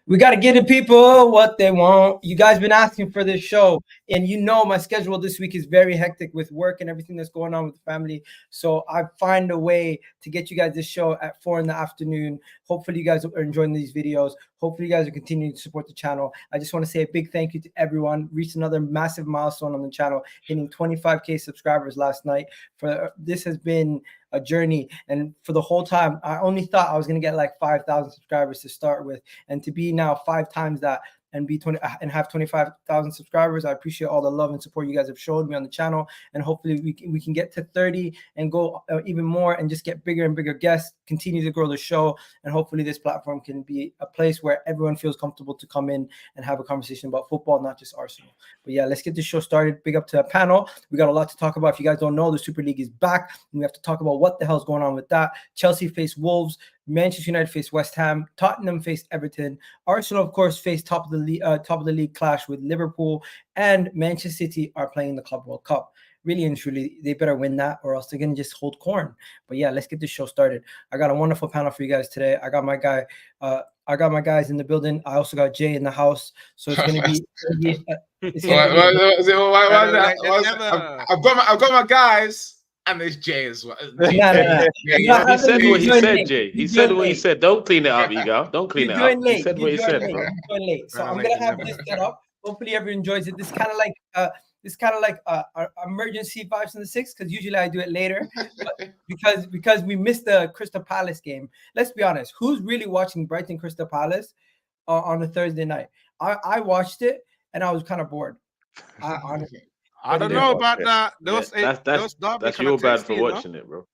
We got to give the people what they want. You guys been asking for this show, and you know my schedule this week is very hectic with work and everything that's going on with the family. So I find a way to get you guys this show at 4 in the afternoon. Hopefully you guys are enjoying these videos. Hopefully you guys are continuing to support the channel. I just want to say a big thank you to everyone. Reached another massive milestone on the channel, hitting 25K subscribers last night. This has been a journey, and for the whole time I only thought I was going to get like 5,000 subscribers to start with, and to be now 5 times that and be 20 and have 25,000 subscribers. I appreciate all the love and support you guys have showed me on the channel, and hopefully we can get to 30 and go even more and just get bigger and bigger guests, continue to grow the show, and hopefully this platform can be a place where everyone feels comfortable to come in and have a conversation about football, not just Arsenal. But yeah, let's get this show started. Big up to the panel. We got a lot to talk about. If you guys don't know, the Super League is back, and we have to talk about what the hell's going on with that. Chelsea face Wolves, Manchester United face West Ham, Tottenham face Everton, Arsenal of course face top of the league clash with Liverpool, and Manchester City are playing the Club World Cup. Really and truly, they better win that, or else they're gonna just hold corn. But yeah, let's get this show started. I got a wonderful panel for you guys today. I got my guys in the building. I also got Jay in the house, so it's gonna be. I've got my guys. And there's Jay as well. He said what he said, Jay. He said what he said. Don't clean it up, Ego. Don't clean it up. He said what he said, bro. So I'm gonna have this set up. Hopefully everyone enjoys it. This kind of like emergency 5s and the 6, because usually I do it later. But because we missed the Crystal Palace game. Let's be honest. Who's really watching Brighton Crystal Palace on a Thursday night? I watched it and I was kind of bored. Honestly. I don't know about that. That's your bad for watching it, bro.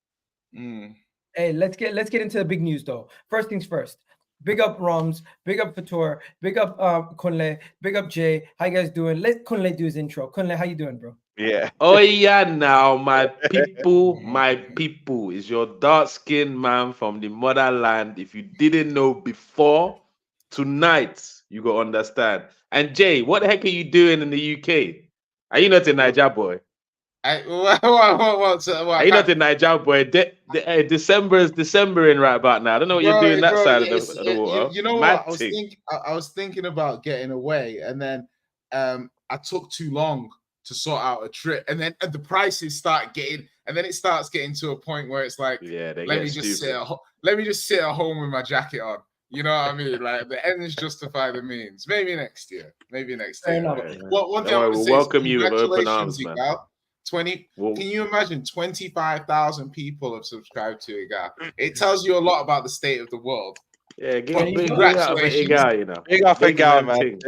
Hey, let's get into the big news though. First things first. Big up Roms, big up Fatur, big up Kunle, big up Jay. How you guys doing? Let Kunle do his intro. Kunle, how you doing, bro? Yeah. Oh yeah, now my people is your dark-skinned man from the motherland. If you didn't know before, tonight you got to understand. And Jay, what the heck are you doing in the UK? Are you not in Niger, boy? Are you not in Niger, boy? December is Decembering right about now. I don't know what you're doing that side of the water. You know what? I was thinking about getting away, and then I took too long to sort out a trip, and then the prices start getting, and then it starts getting to a point where it's like, let me just sit at home with my jacket on. You know what I mean? Like the ends justify the means. Maybe next year. One thing I would say, welcome you with open arms, man. Can you imagine 25,000 people have subscribed to Iga? It tells you a lot about the state of the world. Yeah, congratulations, Iga, you know. Iga, man.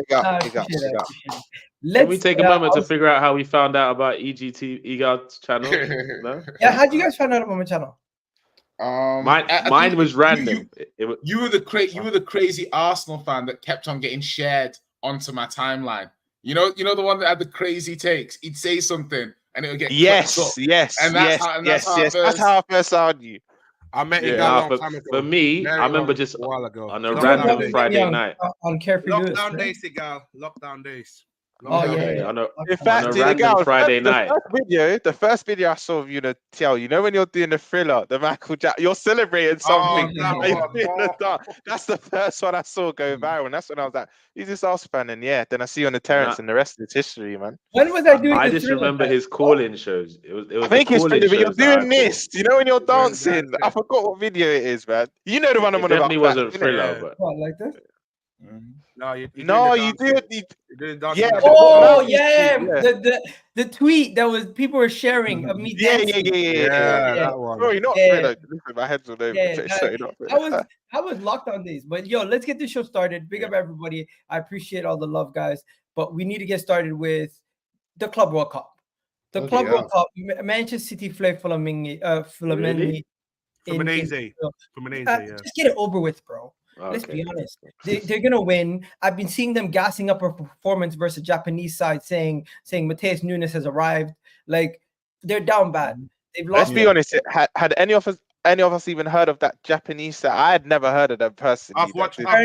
Can we take a moment to figure out how we found out about Iga's channel? No? Yeah, how'd you guys find out about my channel? Mine was random. You were the crazy Arsenal fan that kept on getting shared onto my timeline. You know the one that had the crazy takes. He'd say something and it would get yes. That's how I first saw you. I met you a long time ago. For me, I remember just a while ago on a random Friday night on Carefree Lockdown days, Lockdown days. In fact, on a random Friday night. The first video I saw of you, Tell, you know when you're doing the Thriller, the Michael Jackson, you're celebrating something. That's the first one I saw go viral, and that's when I was like, "Who's this Arsenal fan?" And yeah, then I see you on the terrace, and the rest is history, man. When was I doing? I just remember his call-in shows. It was. I think it's funny, but you're doing this. You know when you're dancing. I forgot what video it is, man. You know the one I'm on about. It definitely wasn't Thriller, but like this. No, you do it. Yeah. Oh, yeah. The tweet that was people were sharing of me dancing. Yeah. That one. Bro, you're not Thriller. My head's all over. I was locked on these. But yo, let's get this show started. Big up everybody. I appreciate all the love, guys. But we need to get started with the Club World Cup. The Club World Cup. Manchester City play Fluminense. Just get it over with, bro. Okay. Let's be honest. They're gonna win. I've been seeing them gassing up a performance versus Japanese side, saying Mateus Nunes has arrived. Like they're down bad. They've lost. Let's be honest. Had any of us even heard of that Japanese side? I had never heard of them personally. I've watched I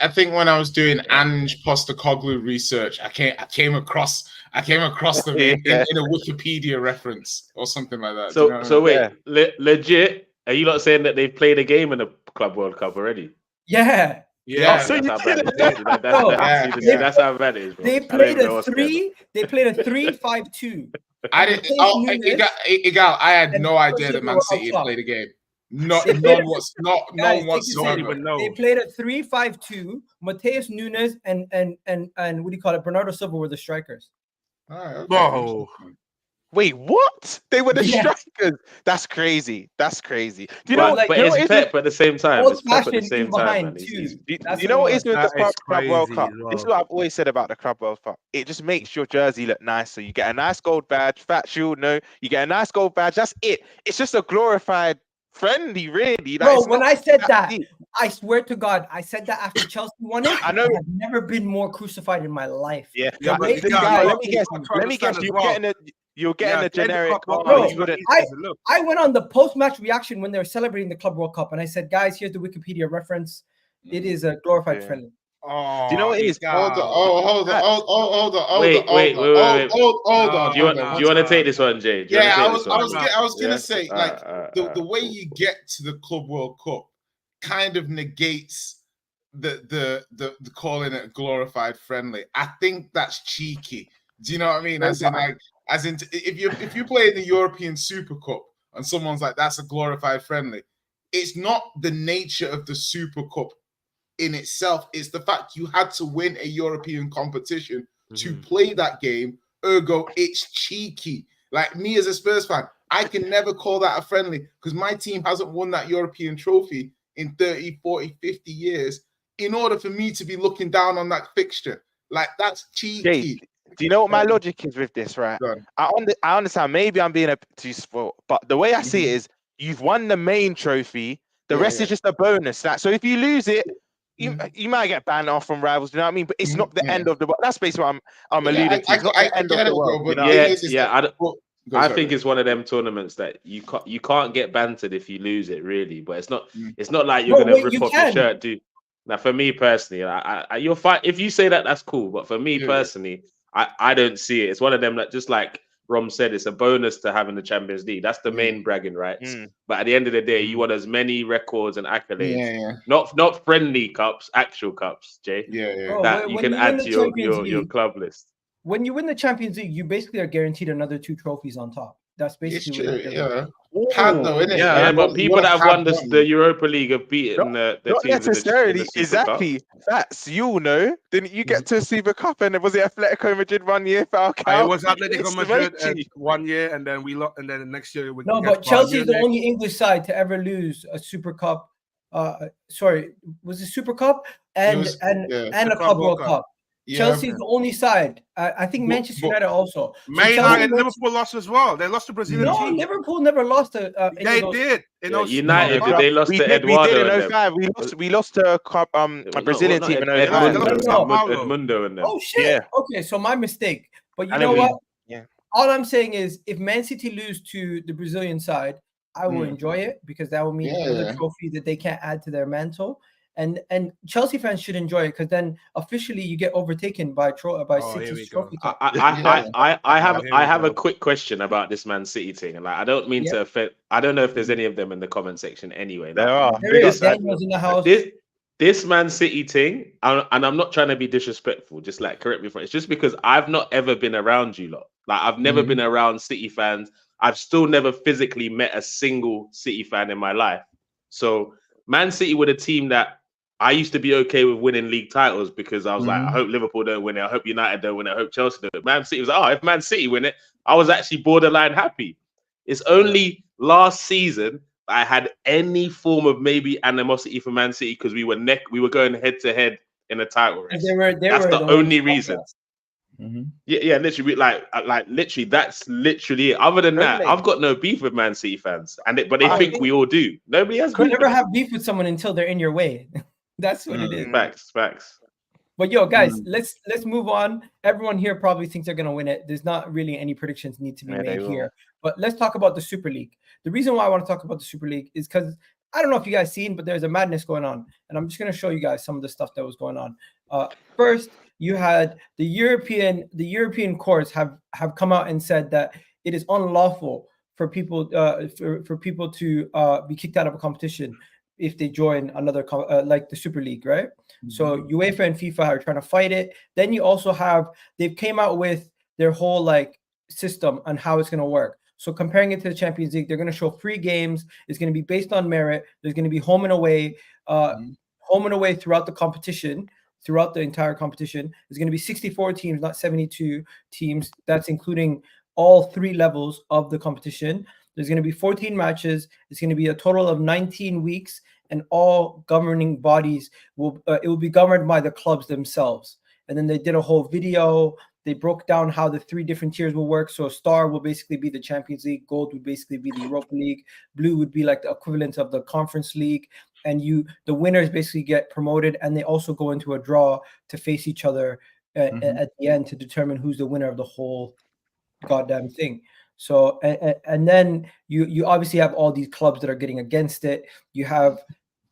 think when I was doing Ange Postecoglou research, I came across them in a Wikipedia reference or something like that. So wait, legit. Are you not saying that they've played a game and Club World Cup already. Yeah. Yeah. So That's you how bad did it it. is. Yeah. That's how bad it is, bro. They I don't played even know a what's going on. 3. They played a 3-5-2. I didn't. Oh, Igal, I had no idea that Man City had played a game. None whatsoever. They played a 3-5-2. Mateus Nunes and what do you call it? Bernardo Silva were the strikers. All right, okay. Whoa. Wait, what? They were the Yeah. strikers. That's crazy. That's crazy. Do you But, know what? but you know it's what Pep at the same time. Old It's Pep at the fashioned same in time, behind man. too. you That's know what it is with That the is Club World crazy Cup? as well. This is what I've always said about the Club World Cup. It just makes your jersey look nicer. You get a nice gold badge, fat shield, no. You get a nice gold badge. That's it. It's just a glorified friendly, really. Like, Bro, it's when not I said that, deep. I swear to God, I said that after Chelsea won it. I know. I've never been more crucified in my life. Yeah, Yeah, but Right? you Guys, let me guess. got to Let me guess. understand as You're well. getting a at the end of generic. Club World Bro, Cup, You wouldn't. it's not easy to look. I went on the post-match reaction when they were celebrating the Club World Cup, and I said, guys, here's the Wikipedia reference. It is a glorified Yeah. friendly. Oh, Do you know what it is? Hold on. Hold on. Wait. Hold on. Do you want to take this one, Jay? Do you Yeah, I wanna take was this one? gonna Yeah? say, like, the way you get to the Club World Cup kind of negates the calling it a glorified friendly. I think that's cheeky. Do you know what I mean? As in, if you play in the European Super Cup and someone's like, that's a glorified friendly, it's not the nature of the Super Cup in itself. It's the fact you had to win a European competition to play that game. Ergo, it's cheeky. Like, me as a Spurs fan, I can never call that a friendly because my team hasn't won that European trophy in 30, 40, 50 years in order for me to be looking down on that fixture. Like, that's cheeky. Jay, do you know what my logic is with this, right? Go on. I understand. Maybe I'm being a bit too spoiled, but the way I see it is, you've won the main trophy. The rest is just a bonus. Like, so if you lose it, you might get banned off from rivals. You know what I mean? But it's not the end of the world. That's basically what I'm alluding to. It's not the end of the world. But I think it's one of them tournaments that you can't get bantered if you lose it, really. But it's not like you're gonna rip off your shirt, dude. Now, for me personally, you're fine if you say that. That's cool. But for me personally, I don't see it. It's one of them that, just like Rom said, it's a bonus to having the Champions League. That's the main bragging rights. But at the end of the day, you want as many records and accolades, not friendly cups, actual cups, Jay. Bro, that you can add to your club list. When you win the Champions League, you basically are guaranteed another 2 trophies on top. That's basically what it is. But people that have won the Europa League have beaten the not teams necessarily. in the Super Exactly. Cup. That's, you all know. Didn't you get to Super Cup? And was it Atletico Madrid 1 year? It was Atletico Madrid 1 year, and then we lost, and then the next year we but Chelsea is the only English side to ever lose a Super Cup. Sorry, was it Super Cup and a Club World Cup? Chelsea is the only side. I think Manchester United also. Man United and Liverpool lost as well. They lost to Brazilian team. Liverpool never lost to. They did. United, they lost to Eduardo. We did in 05. We lost to a Brazilian team in 05. Edmundo and them. Oh shit! Yeah. Okay, so my mistake. But you know what? Yeah. All I'm saying is, if Man City lose to the Brazilian side, I will enjoy it because that will mean another trophy that they can't add to their mantle. And Chelsea fans should enjoy it because then officially you get overtaken by City's trophy. I have a quick question about this Man City thing, and I don't mean to offend. I don't know if there's any of them in the comment section anyway. There are. Daniel's in the house. This Man City thing, and I'm not trying to be disrespectful. Just correct me if it's just because I've not ever been around you lot. I've never been around City fans. I've still never physically met a single City fan in my life. So Man City were the team that I used to be okay with winning league titles because I was like, I hope Liverpool don't win it. I hope United don't win it. I hope Chelsea don't. Man City was like, if Man City win it, I was actually borderline happy. It's only last season I had any form of maybe animosity for Man City because we were going head to head in a title race. That's the only reason. Yeah, literally, literally, that's literally it. Other than that, I've got no beef with Man City fans, but they think we all do. Nobody has. You never have beef with someone until they're in your way. That's what it is. Facts. But yo, guys, let's move on. Everyone here probably thinks they're gonna win it. There's not really any predictions need to be made here. But let's talk about the Super League. The reason why I want to talk about the Super League is because I don't know if you guys seen, but there's a madness going on, and I'm just gonna show you guys some of the stuff that was going on. First, you had the European courts have come out and said that it is unlawful for people to be kicked out of a competition if they join another like the Super League, right? So UEFA and FIFA are trying to fight it. Then you also have they've came out with their whole like system on how it's going to work. So comparing it to the Champions League, they're going to show 3 games. It's going to be based on merit. There's going to be home and away throughout the competition, throughout the entire competition. There's going to be 64 teams, not 72 teams. That's including all 3 levels of the competition. There's going to be 14 matches. It's going to be a total of 19 weeks, and all governing bodies will it will be governed by the clubs themselves. And then they did a whole video. They broke down how the 3 different tiers will work. So star will basically be the Champions League, gold would basically be the Europa League, blue would be like the equivalent of the Conference League, and the winners basically get promoted, and they also go into a draw to face each other at the end to determine who's the winner of the whole goddamn thing. So and then you obviously have all these clubs that are getting against it. You have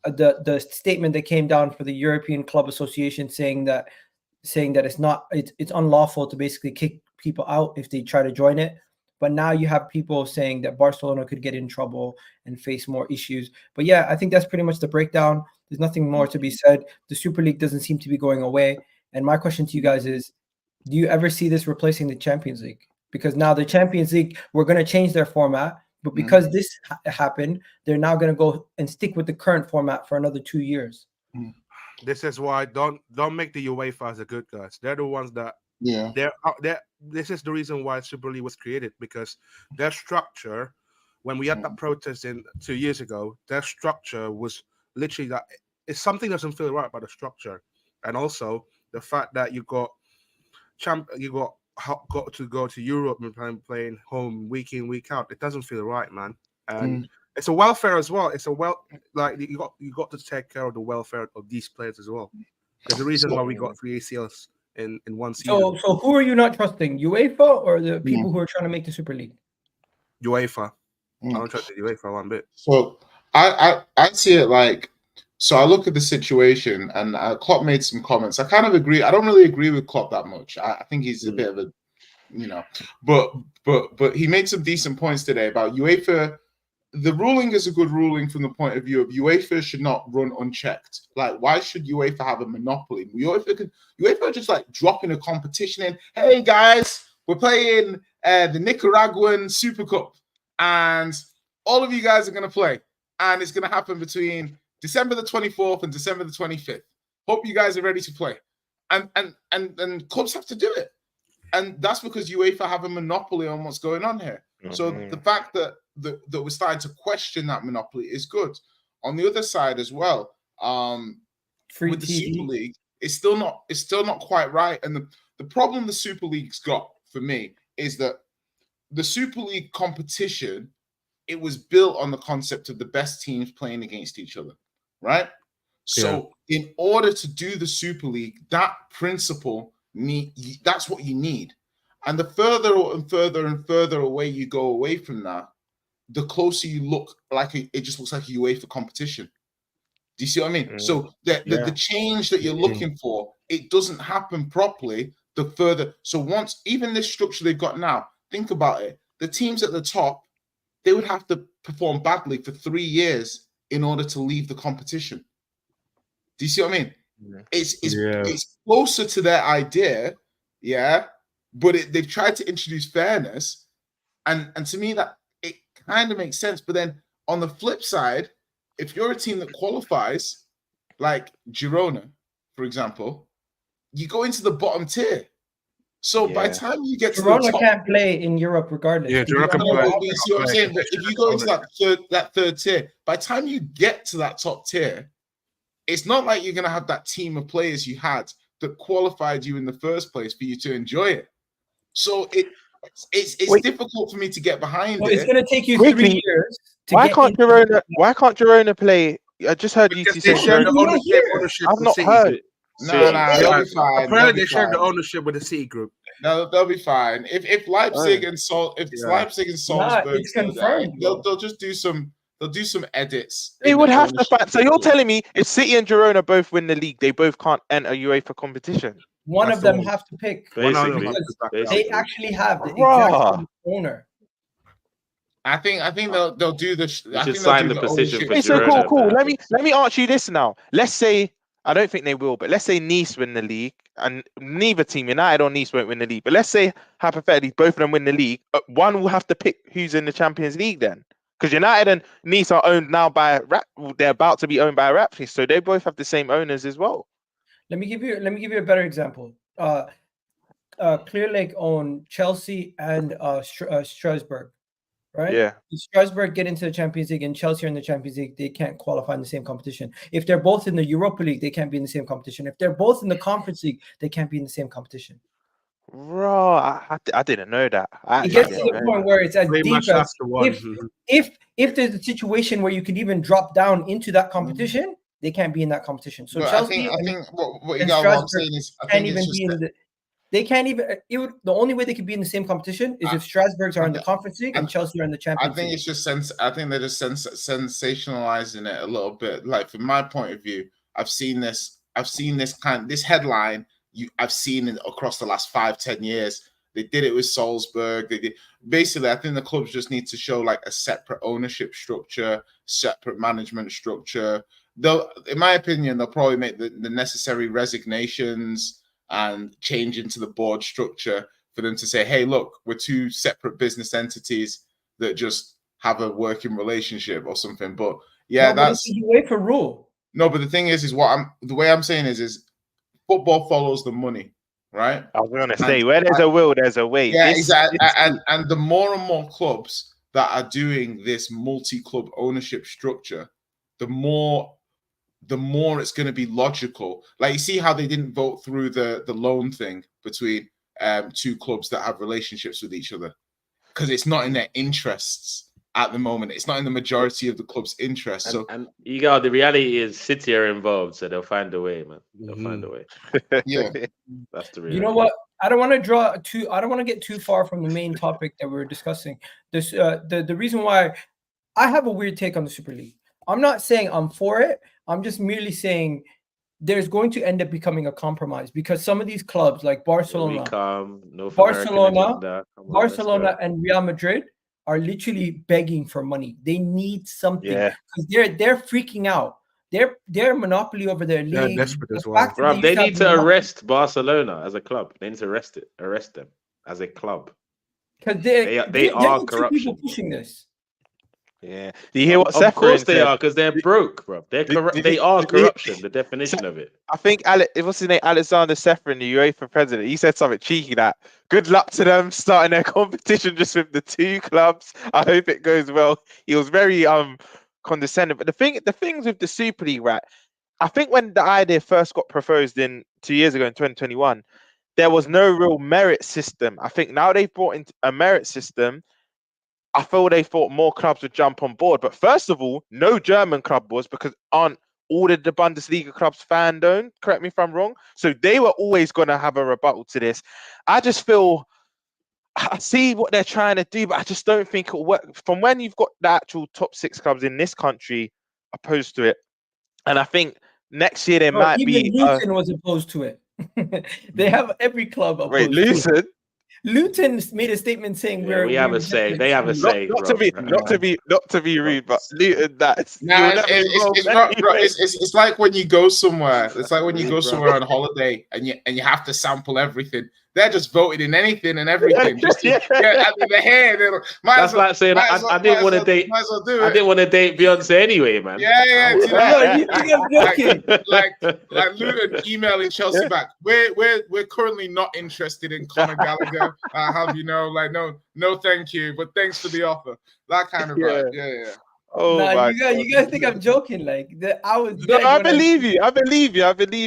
the statement that came down for the European Club Association saying that it's unlawful to basically kick people out if they try to join it. But now you have people saying that Barcelona could get in trouble and face more issues. But yeah, I think that's pretty much the breakdown. There's nothing more to be said. The Super League doesn't seem to be going away. And my question to you guys is, do you ever see this replacing the Champions League? Because now the Champions League, we're going to change their format. But because this happened, they're now going to go and stick with the current format for another 2 years. This is why don't make the UEFA as the good guys. They're the ones that this is the reason why Super League was created, because their structure, when we had that protest 2 years ago, their structure was literally that it's something that doesn't feel right about the structure. And also the fact that you got to go to Europe and playing home week in, week out. It doesn't feel right, man. And it's a welfare as well. It's you got to take care of the welfare of these players as well. There's a reason why we got 3 ACLs in one season. So who are you not trusting, UEFA or the people who are trying to make the Super League? UEFA. I don't trust the UEFA one bit. So I see it like, so I look at the situation, and Klopp made some comments. I kind of agree. I don't really agree with Klopp that much. I think he's a bit of a, but he made some decent points today about UEFA. The ruling is a good ruling from the point of view of UEFA should not run unchecked. Like, why should UEFA have a monopoly? UEFA just like dropping a competition in. Hey guys, we're playing the Nicaraguan Super Cup, and all of you guys are going to play, and it's going to happen between December the 24th and December the 25th. Hope you guys are ready to play. And clubs have to do it. And that's because UEFA have a monopoly on what's going on here. So the fact that we're starting to question that monopoly is good. On the other side as well, with the Super League, it's still not quite right. And the problem the Super League's got for me is that the Super League competition, it was built on the concept of the best teams playing against each other, right? So in order to do the Super League, that principle that's what you need. And the further and further and further away you go away from that, the closer you look like it just looks like a UEFA competition. Do you see what I mean? So the change that you're looking for, it doesn't happen properly the further. So once, even this structure they've got now, think about it. The teams at the top, they would have to perform badly for 3 years in order to leave the competition. Do you see what I mean? It's closer to their idea, but they've tried to introduce fairness, and to me that it kind of makes sense. But then on the flip side, if you're a team that qualifies, like Girona, for example, you go into the bottom tier. So by the time you get to Girona the top, can't play in Europe regardless. Yeah, Girona can play. You see what I'm saying? But if you go into that third tier, by the time you get to that top tier, it's not like you're going to have that team of players you had that qualified you in the first place for you to enjoy it. So it's difficult for me to get behind it. It's going to take you 3 years. Why can't Girona play? I just heard you say ownership. I've not heard. No, they'll be fine. Apparently, they share the ownership with the City Group. No, they'll be fine. If Leipzig and Leipzig and Salzburg, it's confirmed. They'll just do some. They'll do some edits. They would have to fight. So you're telling me if City and Girona both win the league, they both can't enter UEFA competition? One of them have to pick. Basically. They actually have the exact owner. I think they'll do this. You should sign the position for Hey, so Girona, cool. man. Let me ask you this now. Let's say I don't think they will, but let's say Nice win the league, and neither team, United or Nice, won't win the league. But let's say hypothetically both of them win the league. One will have to pick who's in the Champions League then, because United and Nice are owned now by they're about to be owned by Raptors, so they both have the same owners as well. Let me give you a better example. Clear Lake own Chelsea and Strasbourg, right? Yeah. If Strasbourg get into the Champions League and Chelsea are in the Champions League, they can't qualify in the same competition. If they're both in the Europa League, they can't be in the same competition. If they're both in the Conference League, they can't be in the same competition. Bro, I didn't know that. It gets to the point where it's as Pretty deep much as that's the one. if there's a situation where you could even drop down into that competition, they can't be in that competition. So But Chelsea, I think what and you got. What I'm Strasbourg saying is, I can't think even it's be in just the. They can't even. The only way they could be in the same competition is if Strasbourg's are in the Conference League and Chelsea are in the Champions League. I think it's just I think they're just sensationalizing it a little bit. Like from my point of view, I've seen this this headline. I've seen it across the last 5-10 years. They did it with Salzburg. They did basically. I think the clubs just need to show like a separate ownership structure, separate management structure. They'll, in my opinion, they'll probably make the necessary resignations and change into the board structure for them to say, hey, look, we're two separate business entities that just have a working relationship or something. But yeah, that's the UEFA rule. No, but the thing is the way I'm saying is football follows the money, right? I was gonna say, where there's a will, there's a way. Yeah, exactly. And the more and more clubs that are doing this multi-club ownership structure, the more it's going to be logical. Like you see how they didn't vote through the loan thing between two clubs that have relationships with each other, because it's not in their interests at the moment. It's not in the majority of the club's interests. And you got the reality is City are involved, so they'll find a way, man. They'll find a way. Yeah, that's the reality. You know what? I don't want to get too far from the main topic that we're discussing. This the reason why I have a weird take on the Super League. I'm not saying I'm for it. I'm just merely saying there's going to end up becoming a compromise, because some of these clubs like Barcelona, and Real Madrid are literally begging for money. They need something because they're freaking out. They're monopoly over their league. They're desperate as well. Bro, they need to arrest Barcelona as a club. They need to arrest them as a club. Because they are corruption. People pushing this. Yeah. Do you hear what Of course they are, because they're broke, bro. They are corruption, the definition of it. I think what's his name? Alexander Seferin, the UEFA president, he said something cheeky that good luck to them starting their competition just with the two clubs. I hope it goes well. He was very condescending. But the things with the Super League, right? I think when the idea first got proposed in 2 years ago in 2021, there was no real merit system. I think now they've brought in a merit system. I feel they thought more clubs would jump on board. But first of all, no German club was, because aren't all of the Bundesliga clubs fan-owned? Correct me if I'm wrong. So they were always going to have a rebuttal to this. I just feel, I see what they're trying to do, but I just don't think it'll work. From when you've got the actual top 6 clubs in this country opposed to it, and I think next year there might be... Even Luton was opposed to it. They have every club opposed to it. Luton made a statement saying we have a say. They have a say. Not to be rude, but Luton, that's it's like when you go somewhere. It's like when you go somewhere on holiday and you have to sample everything. They're just voting in anything and everything. Just to get the hair. That's like saying I didn't want to date. I didn't want to date Beyonce anyway, man. Yeah. Like Luton emailing Chelsea back. We're currently not interested in Conor Gallagher. Have you know? Like no, thank you. But thanks for the offer. That kind of vibe. Yeah. Oh my you guys think I'm joking? Like I believe you. I believe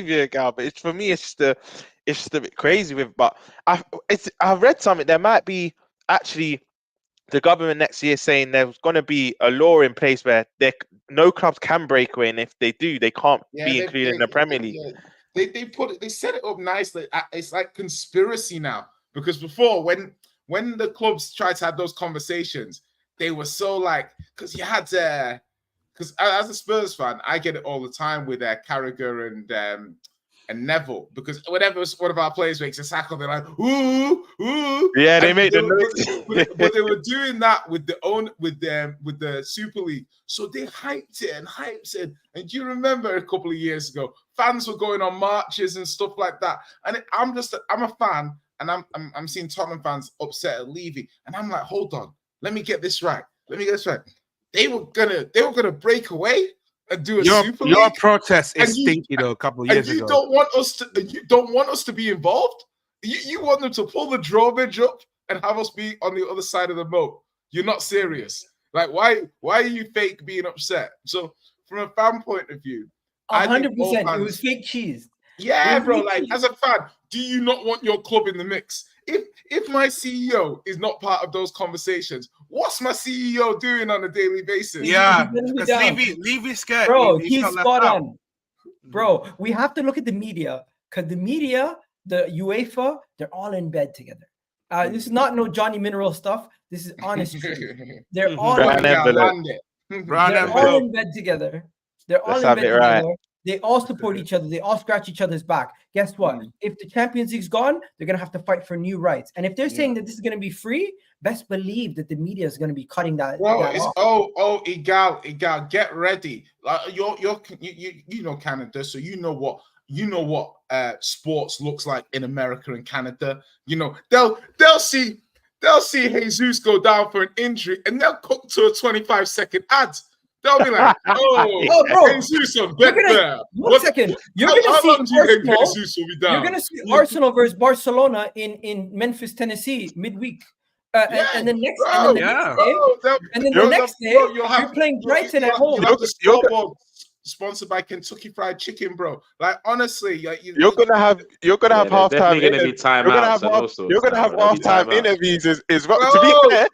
you, Gal. But for me, it's just a bit crazy with. But I've read something. There might be actually the government next year saying there's going to be a law in place where no clubs can break away, and if they do, they can't be included in the Premier League. Yeah. They set it up nicely. It's like conspiracy now, because before when the clubs tried to have those conversations, they were so like, because you had to, because as a Spurs fan, I get it all the time with Carragher and and Neville, because whenever one of our players makes a tackle, they're like, ooh, ooh. Yeah, they And made the noise. but they were doing that with the Super League. So they hyped it. And do you remember a couple of years ago, fans were going on marches and stuff like that. And I'm a fan, and I'm seeing Tottenham fans upset at leaving. And I'm like, hold on, let me get this right. They were gonna break away and do a Super League. Your protest is stinky though. A couple of years ago, you don't want us to be involved. You want them to pull the drawbridge up and have us be on the other side of the moat. You're not serious. Like, why are you fake being upset? So from a fan point of view, 100%, it was fake cheese. Yeah, bro. Like, as a fan, do you not want your club in the mix? If my CEO is not part of those conversations, what's my CEO doing on a daily basis? Yeah, because Levy's scared. Bro, he's spot on. Bro, we have to look at the media, because the media, the UEFA, they're all in bed together. This is not no Johnny Mineral stuff. This is honest truth. They're all in bed together. They're all in bed together. They all support each other. They all scratch each other's back. Guess what? If the Champions League's gone, they're going to have to fight for new rights. And if they're saying that this is going to be free, best believe that the media is going to be cutting that. Bro, Igal, get ready. You know Canada, so you know what sports looks like in America and Canada. You know, they'll see Jesus go down for an injury and they'll cut to a 25-second ad. They'll be like, oh bro, Jesus, there. One second. You're going to see Arsenal versus Barcelona in Memphis, Tennessee, midweek. And the next day, you're playing Brighton at home. Sponsored by Kentucky Fried Chicken, bro. Like, honestly, you're gonna have halftime. Going to be timeouts. You're gonna have halftime interviews as well. To be fair,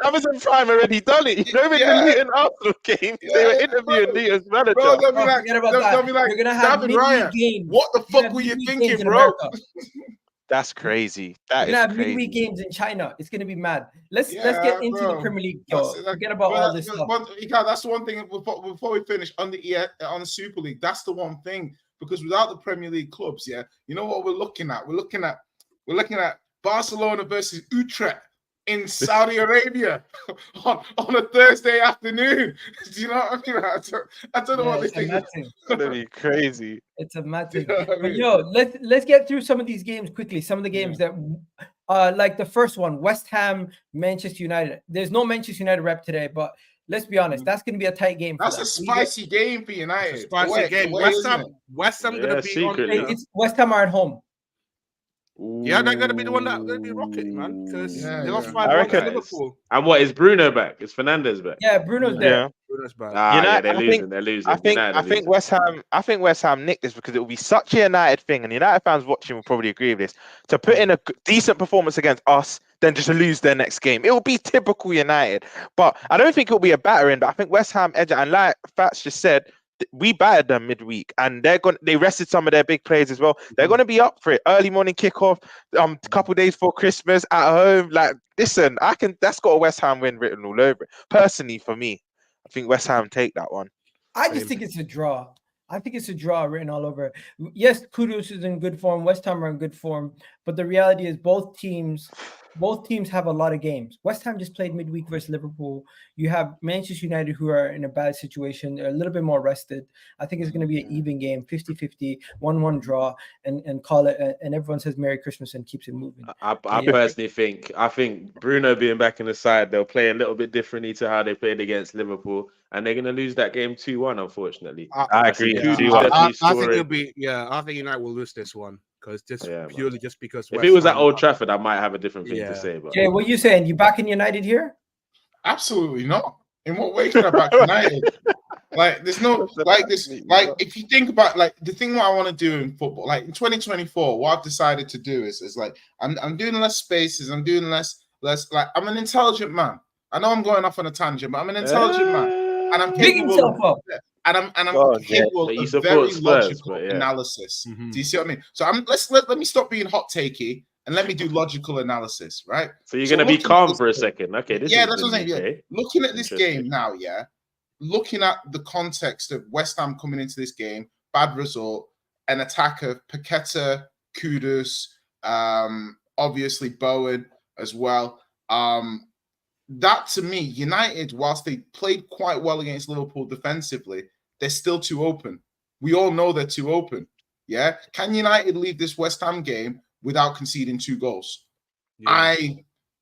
Amazon Prime already done it. You know, in the Luton Arsenal game, they were interviewing Luton's manager. Bro, they'll be like, you're gonna have Ryan, games. What the fuck were you thinking, bro? That's crazy. We're gonna have midweek games in China. It's gonna be mad. Let's get into the Premier League. Forget about all this stuff. That's the one thing before we finish on the Super League. That's the one thing, because without the Premier League clubs, you know what we're looking at? We're looking at Barcelona versus Utrecht in Saudi Arabia on a Thursday afternoon. Do you know what I mean? I don't know what they think. It's gonna be crazy. It's a mad thing. But let's get through some of these games quickly. Some of the games that like the first one, West Ham, Manchester United. There's no Manchester United rep today, but let's be honest, that's going to be a tight game. That's a spicy game for United. Spicy game. West Ham going to be on. West Ham are at home. Yeah, they're going to be the one that's going to be rocking, man. Because they lost 5-1 to Liverpool. And what, is Bruno back? Is Fernandez back? Yeah, Bruno's there. Yeah. Bruno's back. They're losing. I think West Ham nicked this because it will be such a United thing, and United fans watching will probably agree with this. To put in a decent performance against us, then just to lose their next game, it will be typical United. But I don't think it will be a battering. But I think West Ham edge, and like Fats just said, we battered them midweek, and they rested some of their big players as well. They're going to be up for it. Early morning kickoff, a couple days before Christmas at home. Like, listen, that's got a West Ham win written all over it. Personally, for me, I think West Ham take that one. I just think it's a draw. I think it's a draw written all over it. Yes, Kudus is in good form. West Ham are in good form, but the reality is both teams have a lot of games. West Ham just played midweek versus Liverpool. You have Manchester United, who are in a bad situation. They're a little bit more rested. I think it's going to be an even game, 50-50, 1-1 draw, and call it. And everyone says Merry Christmas and keeps it moving. I personally think Bruno being back in the side, they'll play a little bit differently to how they played against Liverpool, and they're going to lose that game 2-1, unfortunately. I agree. I think it'll be, I think United will lose this one. Because purely just because if it was at Old Trafford, I might have a different thing to say. But Jay, what are you saying? You backing United here? Absolutely not. In what way can I back United? Like, there's no like this. Like, if you think about like the thing what I want to do in football, like in 2024, what I've decided to do is like I'm doing less spaces. I'm doing less. Like, I'm an intelligent man. I know I'm going off on a tangent, but I'm an intelligent man, and I'm capable. And I'm capable of very logical analysis. Do you see what I mean? So let me stop being hot takey and let me do logical analysis, right? So you're gonna be calm for a second, okay? That's what I'm saying. Yeah. Looking at this game now, looking at the context of West Ham coming into this game, bad result, an attacker, Paqueta, Kudus, obviously Bowen as well. That to me, United, whilst they played quite well against Liverpool defensively, they're still too open. We all know they're too open. Yeah. Can United leave this West Ham game without conceding 2 goals? Yeah.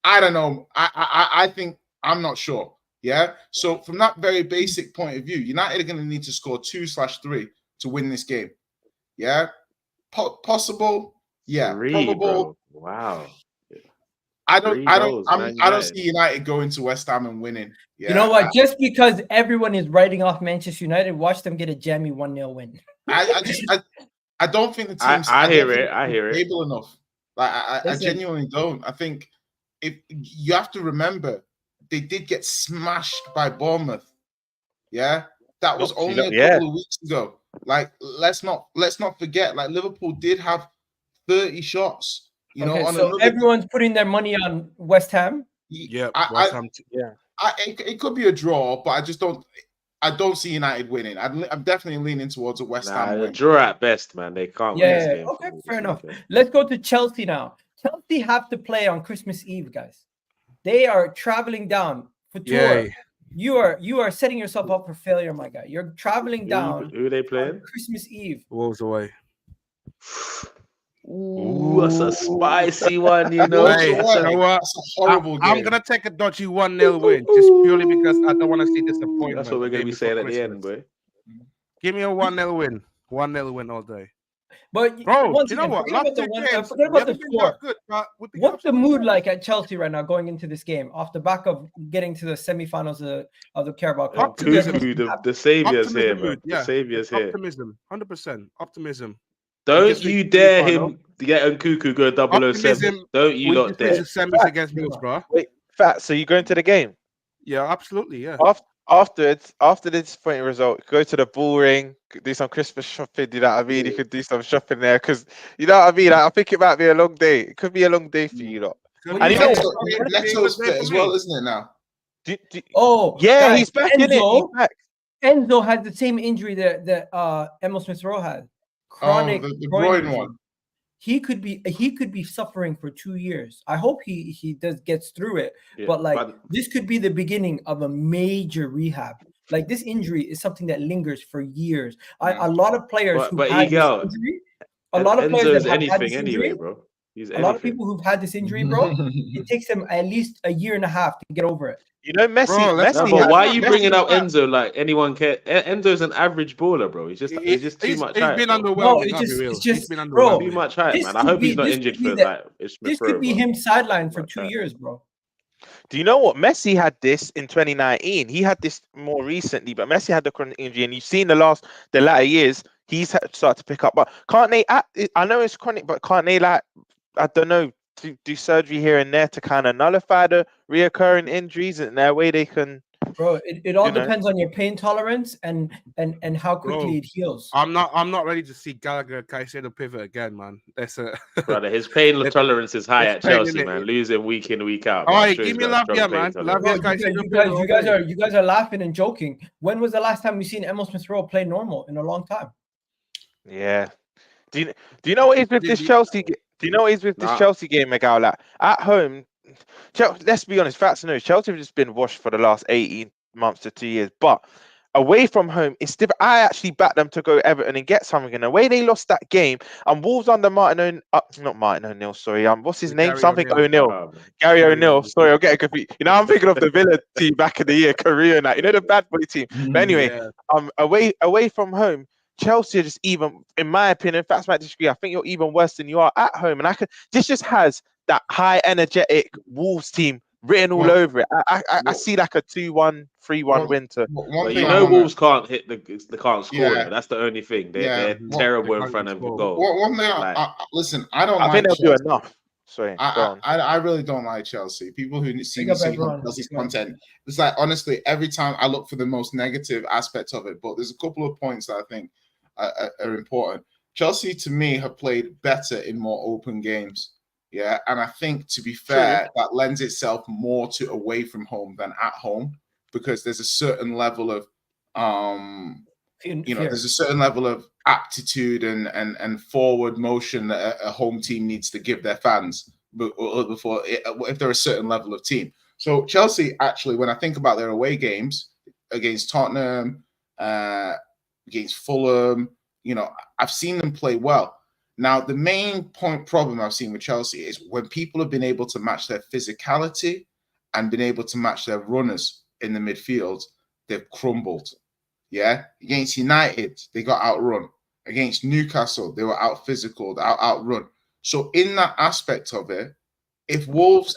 I don't know. I think I'm not sure. Yeah. So from that very basic point of view, United are going to need to score 2/3 to win this game. Yeah. Possible. Yeah. 3, probable. bro. Wow. I don't see United going to West Ham and winning. Yeah. You know what? Just because everyone is writing off Manchester United, watch them get a jammy 1-0 win. I don't think the team's I hear it. Stable enough. Like I genuinely don't. I think if you have to remember, they did get smashed by Bournemouth. Yeah, that was only a couple of weeks ago. Like let's not forget. Like Liverpool did have 30 shots. You know, so everyone's putting their money on West Ham. Yeah, it could be a draw, but I don't see United winning. I'm definitely leaning towards a West Ham win. Draw at best, man. They can't win this game. Okay, fair enough. Let's go to Chelsea now. Chelsea have to play on Christmas Eve, guys. They are traveling down for tour. Yay. You are setting yourself up for failure, my guy. You're traveling down. Who are they playing? Christmas Eve. Wolves away. Ooh, that's a spicy one, you know. Hey, that's a horrible game. I'm gonna take a dodgy 1-0 win just purely because I don't want to see disappointment. That's what we're gonna be saying at the end, boy. Give me a 1-0 win. 1-0 win all day. But bro, you know what? Forget about the score. What's the mood like at Chelsea right now going into this game off the back of getting to the semifinals of the Carabao Cup? The savior's here, man. Yeah. The savior's here. Optimism, 100%. Optimism. Don't you dare him get a cuckoo go 007. Don't you not dare. Semis against Middlesbrough. Wait, Fat, so you going to the game? Yeah, absolutely, yeah. After the disappointing result, go to the bull ring, do some Christmas shopping, you know what I mean? You could do some shopping there because, you know what I mean? I think it might be a long day. It could be a long day for you lot. And you know, Neto's fit as well, isn't it now? Yeah, he's back, in it. He's back. Enzo had the same injury that Emil Smith-Rowe had. Chronic the groin one. He could be suffering for 2 years. I hope he gets through it. Yeah, but this could be the beginning of a major rehab. Like this injury is something that lingers for years. A lot of players who had this injury, a lot of players that have had this injury, bro. A lot of people who've had this injury, bro, it takes them at least a year and a half to get over it. You know, Messi. But why are you bringing up Enzo like anyone care? Enzo's an average baller, bro. He's just too much hype. He's been underwhelming. It's just bro, too much hype, man. I hope he's not injured for like. This could be him sidelined for 2 years, bro. Do you know what? Messi had this in 2019. He had this more recently, but Messi had the chronic injury, and you've seen the latter years he's started to pick up. But can't they? I know it's chronic, but can't they like? I don't know. To do surgery here and there to kind of nullify the reoccurring injuries, and that way they can. Bro, it all depends on your pain tolerance and how quickly it heals. I'm not ready to see Gallagher Caicedo pivot again, man. That's brother. His pain tolerance is high at Chelsea, man. Losing week in, week out. All right, give me Lavia, man. You guys are laughing and joking. When was the last time we seen Emil Smith-Rowe play normal in a long time? Yeah. Do you know what is with this Chelsea? Do you know what is with this Chelsea game, Miguel? Like, at home, let's be honest, facts and news, Chelsea have just been washed for the last 18 months to 2 years. But away from home, it's different. I actually backed them to go Everton and get something. And the way they lost that game, and Wolves under not Martin O'Neill, sorry. What's his name? Something O'Neill. Gary O'Neill. Sorry, I'll get confused. You know, I'm thinking of the Villa team back in the year, Korea and that. You know, the bad boy team. But anyway, away from home, Chelsea are just even, in my opinion, facts might disagree. I think you're even worse than you are at home. And this just has that high energetic Wolves team written all over it. I see like a 2-1, 3-1 win to. You know, Wolves can't hit they can't score. Yeah. That's the only thing. They're terrible in front of the goal. One thing, listen, I think they'll do enough. Sorry, I really don't like Chelsea. People who see Chelsea's content, it's like honestly, every time I look for the most negative aspects of it. But there's a couple of points that I think are important. Chelsea, to me, have played better in more open games. Yeah, and I think, to be fair, that lends itself more to away from home than at home, because there's a certain level of there's a certain level of aptitude and forward motion that a home team needs to give their fans before if they're a certain level of team. So Chelsea, actually, when I think about their away games against Tottenham, against Fulham, you know, I've seen them play well. Now, the main problem I've seen with Chelsea is when people have been able to match their physicality and been able to match their runners in the midfield, they've crumbled. Yeah, against United, they got outrun. Against Newcastle, they were out physical, outrun. So in that aspect of it, if Wolves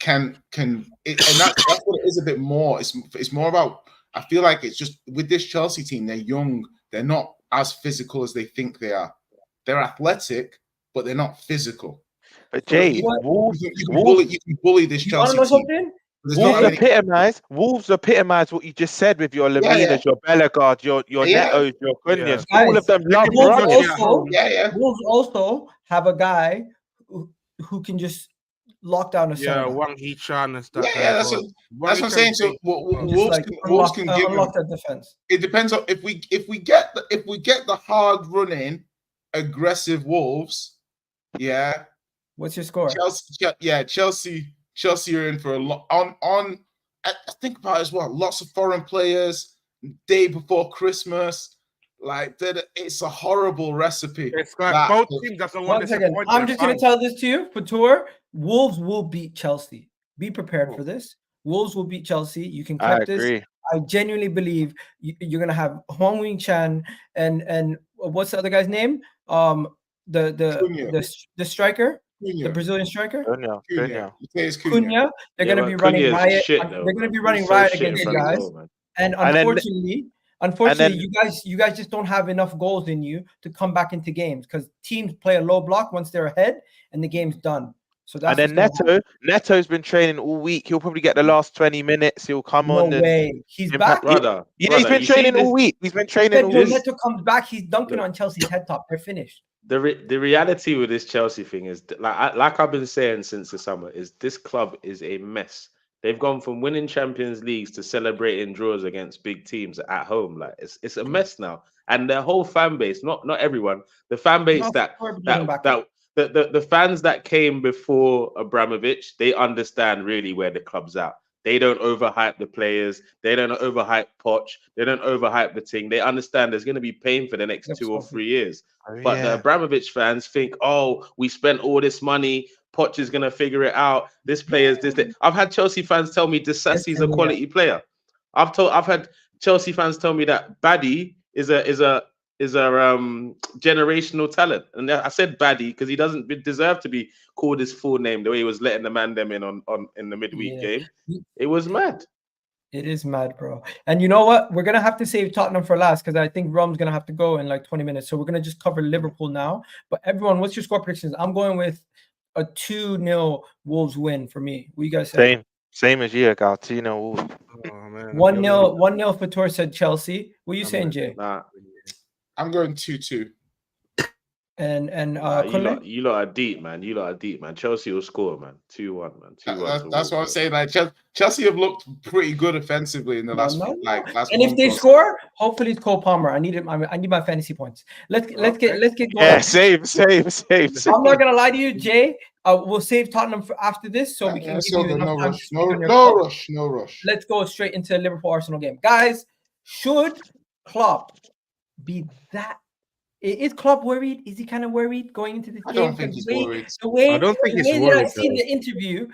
and that's what it is a bit more. It's more about, I feel like it's just with this Chelsea team, they're young, they're not as physical as they think they are. They're athletic, but they're not physical. But Jay, you can bully this Chelsea team. Wolves epitomise what you just said with your Laminas, your Bellegarde, your Netos, your Cunhas. All of them love running. Wolves also have a guy who can just lock down a center. Wang Hee-chan and stuff. That's what I'm saying. So Wolves can give unlock that defense. It depends on if we get the hard running, aggressive Wolves. Yeah. What's your score? Chelsea are in for a lot. I think about it as well. Lots of foreign players. Day before Christmas, like it's a horrible recipe. It's like both teams doesn't want to disappoint. I'm just going to tell this to you for tour. Wolves will beat Chelsea. Be prepared for this. Wolves will beat Chelsea. You can clip this. I genuinely believe you're going to have Hwang Wing-chan and what's the other guy's name? The striker. Cunha. The Brazilian striker, Cunha. They're going to be running riot. They're going to be running riot against you guys. And unfortunately, you guys just don't have enough goals in you to come back into games because teams play a low block once they're ahead and the game's done. So that's and then Neto's been training all week. He'll probably get the last 20 minutes. He'll come on. No way. He's back. Brother, he's been training all week. He's been training all week. Neto comes back. He's dunking on Chelsea's head top. They're finished. The reality with this Chelsea thing is like I've been saying since the summer is this club is a mess. They've gone from winning Champions Leagues to celebrating draws against big teams at home. Like it's a mess now. And their whole fan base, not everyone, the fan base the fans that came before Abramovich, they understand really where the club's at. They don't overhype the players. They don't overhype Poch. They don't overhype the team. They understand there's going to be pain for the next 2 or 3 years. But the Abramovich fans think, oh, we spent all this money. Poch is going to figure it out. This player's this. I've had Chelsea fans tell me Disasi's a quality player. I've had Chelsea fans tell me that Baddy is a generational talent. And I said Baddy because he doesn't deserve to be called his full name the way he was letting the man them in in the midweek game. It was mad. It is mad, bro. And you know what? We're going to have to save Tottenham for last because I think Rom's going to have to go in like 20 minutes. So we're going to just cover Liverpool now. But everyone, what's your score predictions? I'm going with a 2-0 Wolves win for me. What you guys say? Same as you, Gal. 2-0 Wolves. 1-0 for Tor said Chelsea. What are you saying, Jay? I'm going 2-2. And you lot are deep, man. Chelsea will score, man. 2-1, man. 2-1. That's what I'm saying. Like Chelsea have looked pretty good offensively in the last. And if they score, hopefully it's Cole Palmer. I need my fantasy points. Let's get going. Yeah, save. I'm not gonna lie to you, Jay. We'll save Tottenham for after this, so we can give you enough time. No rush. Let's go straight into Liverpool Arsenal game, guys. Should Klopp be that? Is Klopp worried? Is he kind of worried going into this game? I don't think he's worried. I don't think he's worried. I've seen the interview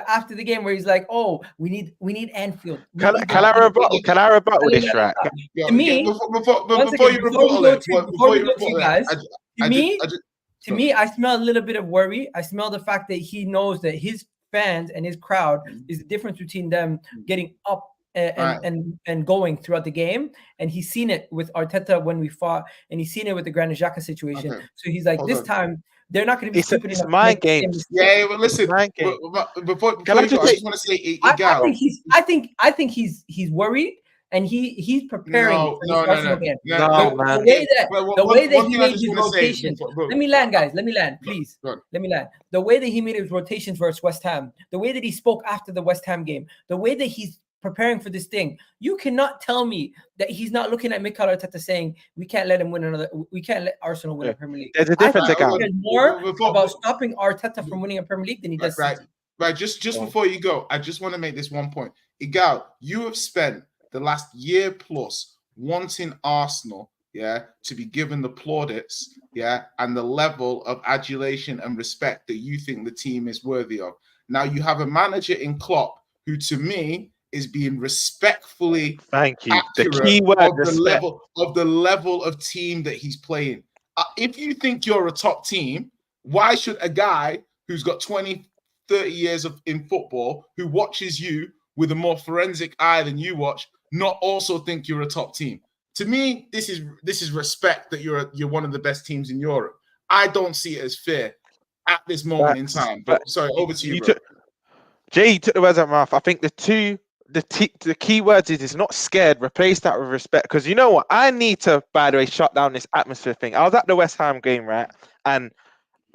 after the game where he's like, "Oh, we need Anfield." Can I rebuttal this, right? To me, before you rebuttal it, guys, to me, I smell a little bit of worry. I smell the fact that he knows that his fans and his crowd is the difference between them getting up and going throughout the game, and he's seen it with Arteta when we fought, and he's seen it with the Granit Xhaka situation. Okay. So he's like, time they're not going to be stupid enough. It's mind games. Yeah, well, listen. Before I just want to say, I think he's worried, and he's preparing for this Arsenal game. The way that he made his rotations. Let me land, guys. Let me land, please. Let me land. The way that he made his rotations versus West Ham, the way that he spoke after the West Ham game, the way that he's preparing for this thing. You cannot tell me that he's not looking at Mikel Arteta saying we can't let him win another. We can't let Arsenal win a Premier League. There's a difference. I think he cares more about stopping Arteta from winning a Premier League than he does City. Right. Just before you go, I just want to make this one point. Igal, you have spent the last year plus wanting Arsenal, to be given the plaudits, and the level of adulation and respect that you think the team is worthy of. Now you have a manager in Klopp who, to me, is being respectfully thank you. The accurate key word, of the level of team that he's playing. If you think you're a top team, why should a guy who's got 20, 30 years in football, who watches you with a more forensic eye than you watch, not also think you're a top team? To me, this is respect that you're one of the best teams in Europe. I don't see it as fair at this moment in time. But sorry, over to you, bro. Jay, you took the words out of my mouth. I think the key words is it's not scared. Replace that with respect. Because you know what? I need to, by the way, shut down this atmosphere thing. I was at the West Ham game, right? And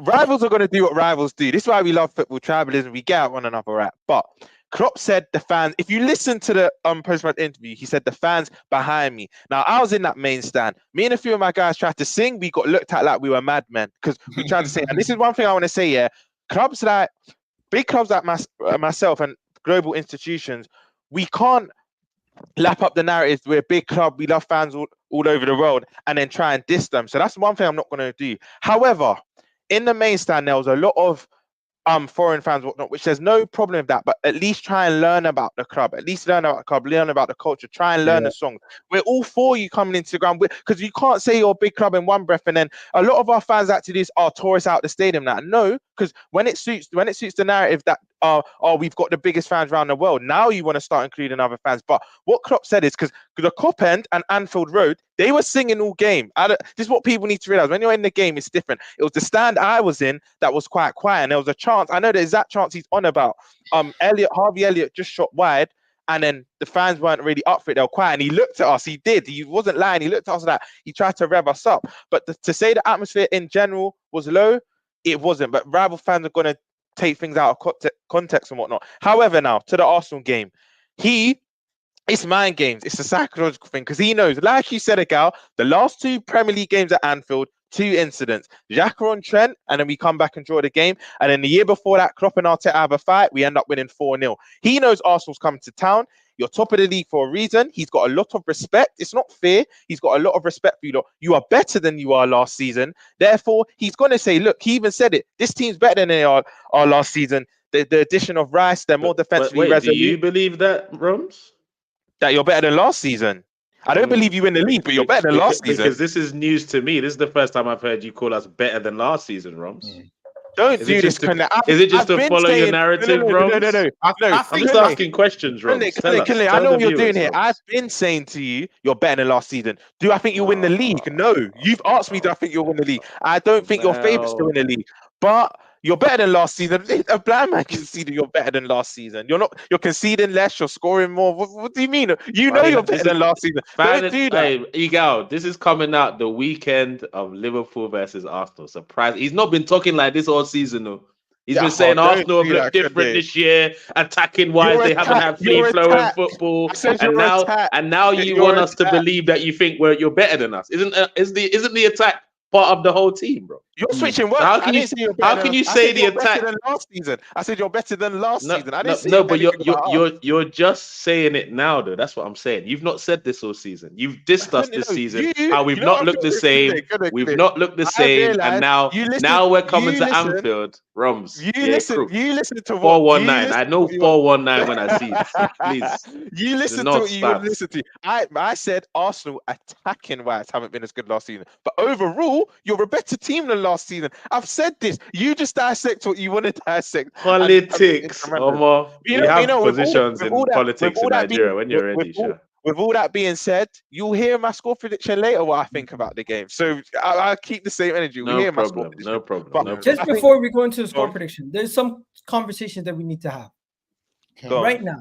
rivals are going to do what rivals do. This is why we love football, tribalism. We get at one another, right? But Klopp said the fans, if you listen to the post-match interview, he said the fans behind me. Now, I was in that main stand. Me and a few of my guys tried to sing. We got looked at like we were madmen because we tried to sing. And this is one thing I want to say, clubs like, big clubs like myself and global institutions, we can't lap up the narrative. We're a big club. We love fans all over the world and then try and diss them. So that's one thing I'm not going to do. However, in the main stand, there was a lot of foreign fans, whatnot, which there's no problem with that, but at least try and learn about the club, learn about the culture, try and learn the song. We're all for you coming into the ground, because you can't say you're a big club in one breath and then a lot of our fans actually do this, tourists out the stadium now. No, because when it suits the narrative that we've got the biggest fans around the world, now you want to start including other fans. But what Klopp said is, because the Cop End and Anfield Road, they were singing all game. This is what people need to realize. When you're in the game, it's different. It was the stand I was in that was quite quiet, and there was a chance. I know the exact chance he's on about. Harvey Elliott just shot wide, and then the fans weren't really up for it. They were quiet, and he looked at us. He did. He wasn't lying. He looked at us like he tried to rev us up. But to say the atmosphere in general was low, it wasn't. But rival fans are going to take things out of context and whatnot. However, now to the Arsenal game, it's mind games. It's a psychological thing because he knows, like you said, Agal, the last 2 Premier League games at Anfield, 2 incidents. Xhaka on Trent, and then we come back and draw the game. And then the year before that, Klopp and Arteta have a fight. We end up winning 4-0. He knows Arsenal's coming to town. You're top of the league for a reason. He's got a lot of respect. It's not fair. He's got a lot of respect for you lot. You are better than you are last season. Therefore, he's going to say, look, he even said it. This team's better than they are last season. The addition of Rice, they're more defensively resolute. Do you believe that, Rums? That you're better than last season? I don't believe you win the league, but you're better than last season. Because this is news to me. This is the first time I've heard you call us better than last season, Rums. Don't do this. Is it just to follow your narrative, Rums? No. I'm just asking questions, Rums. I know what you're doing here. I've been saying to you, you're better than last season. Do I think you'll win the league? No. You've asked me, do I think you'll win the league? I don't think you're favourites to win the league. But you're better than last season. A blind man can see that you're better than last season. You're conceding less. You're scoring more. What do you mean? You know you're better than last season. Don't do that. Hey, Igal, this is coming out the weekend of Liverpool versus Arsenal. Surprise! He's not been talking like this all season, though. He's been saying Arsenal have looked different this year, attacking wise. They haven't had free flowing football, and now you want us to believe that you think you're better than us. Isn't the attack part of the whole team, bro? You're switching words. How can you say the attack? Than last season? I said you're better than last season. I didn't say no, but you're just saying it now, though. That's what I'm saying. You've not said this all season. You've dissed us this season. How we've not looked the same. We've not looked the same, and now we're coming to Anfield. Rums. You listen to what 419. I know 419 when I see it. Please. You listen to what you want to listen to. I said Arsenal attacking wise haven't been as good last season, but overall you're a better team than last season. I've said this. You just dissect what you want to dissect. Politics, Omar. We have positions in politics in Nigeria when you're ready, sure. With all that being said, you'll hear my score prediction later what I think about the game. So I'll keep the same energy. No problem. Just before we go into the score prediction, there's some conversations that we need to have. Okay. Right now,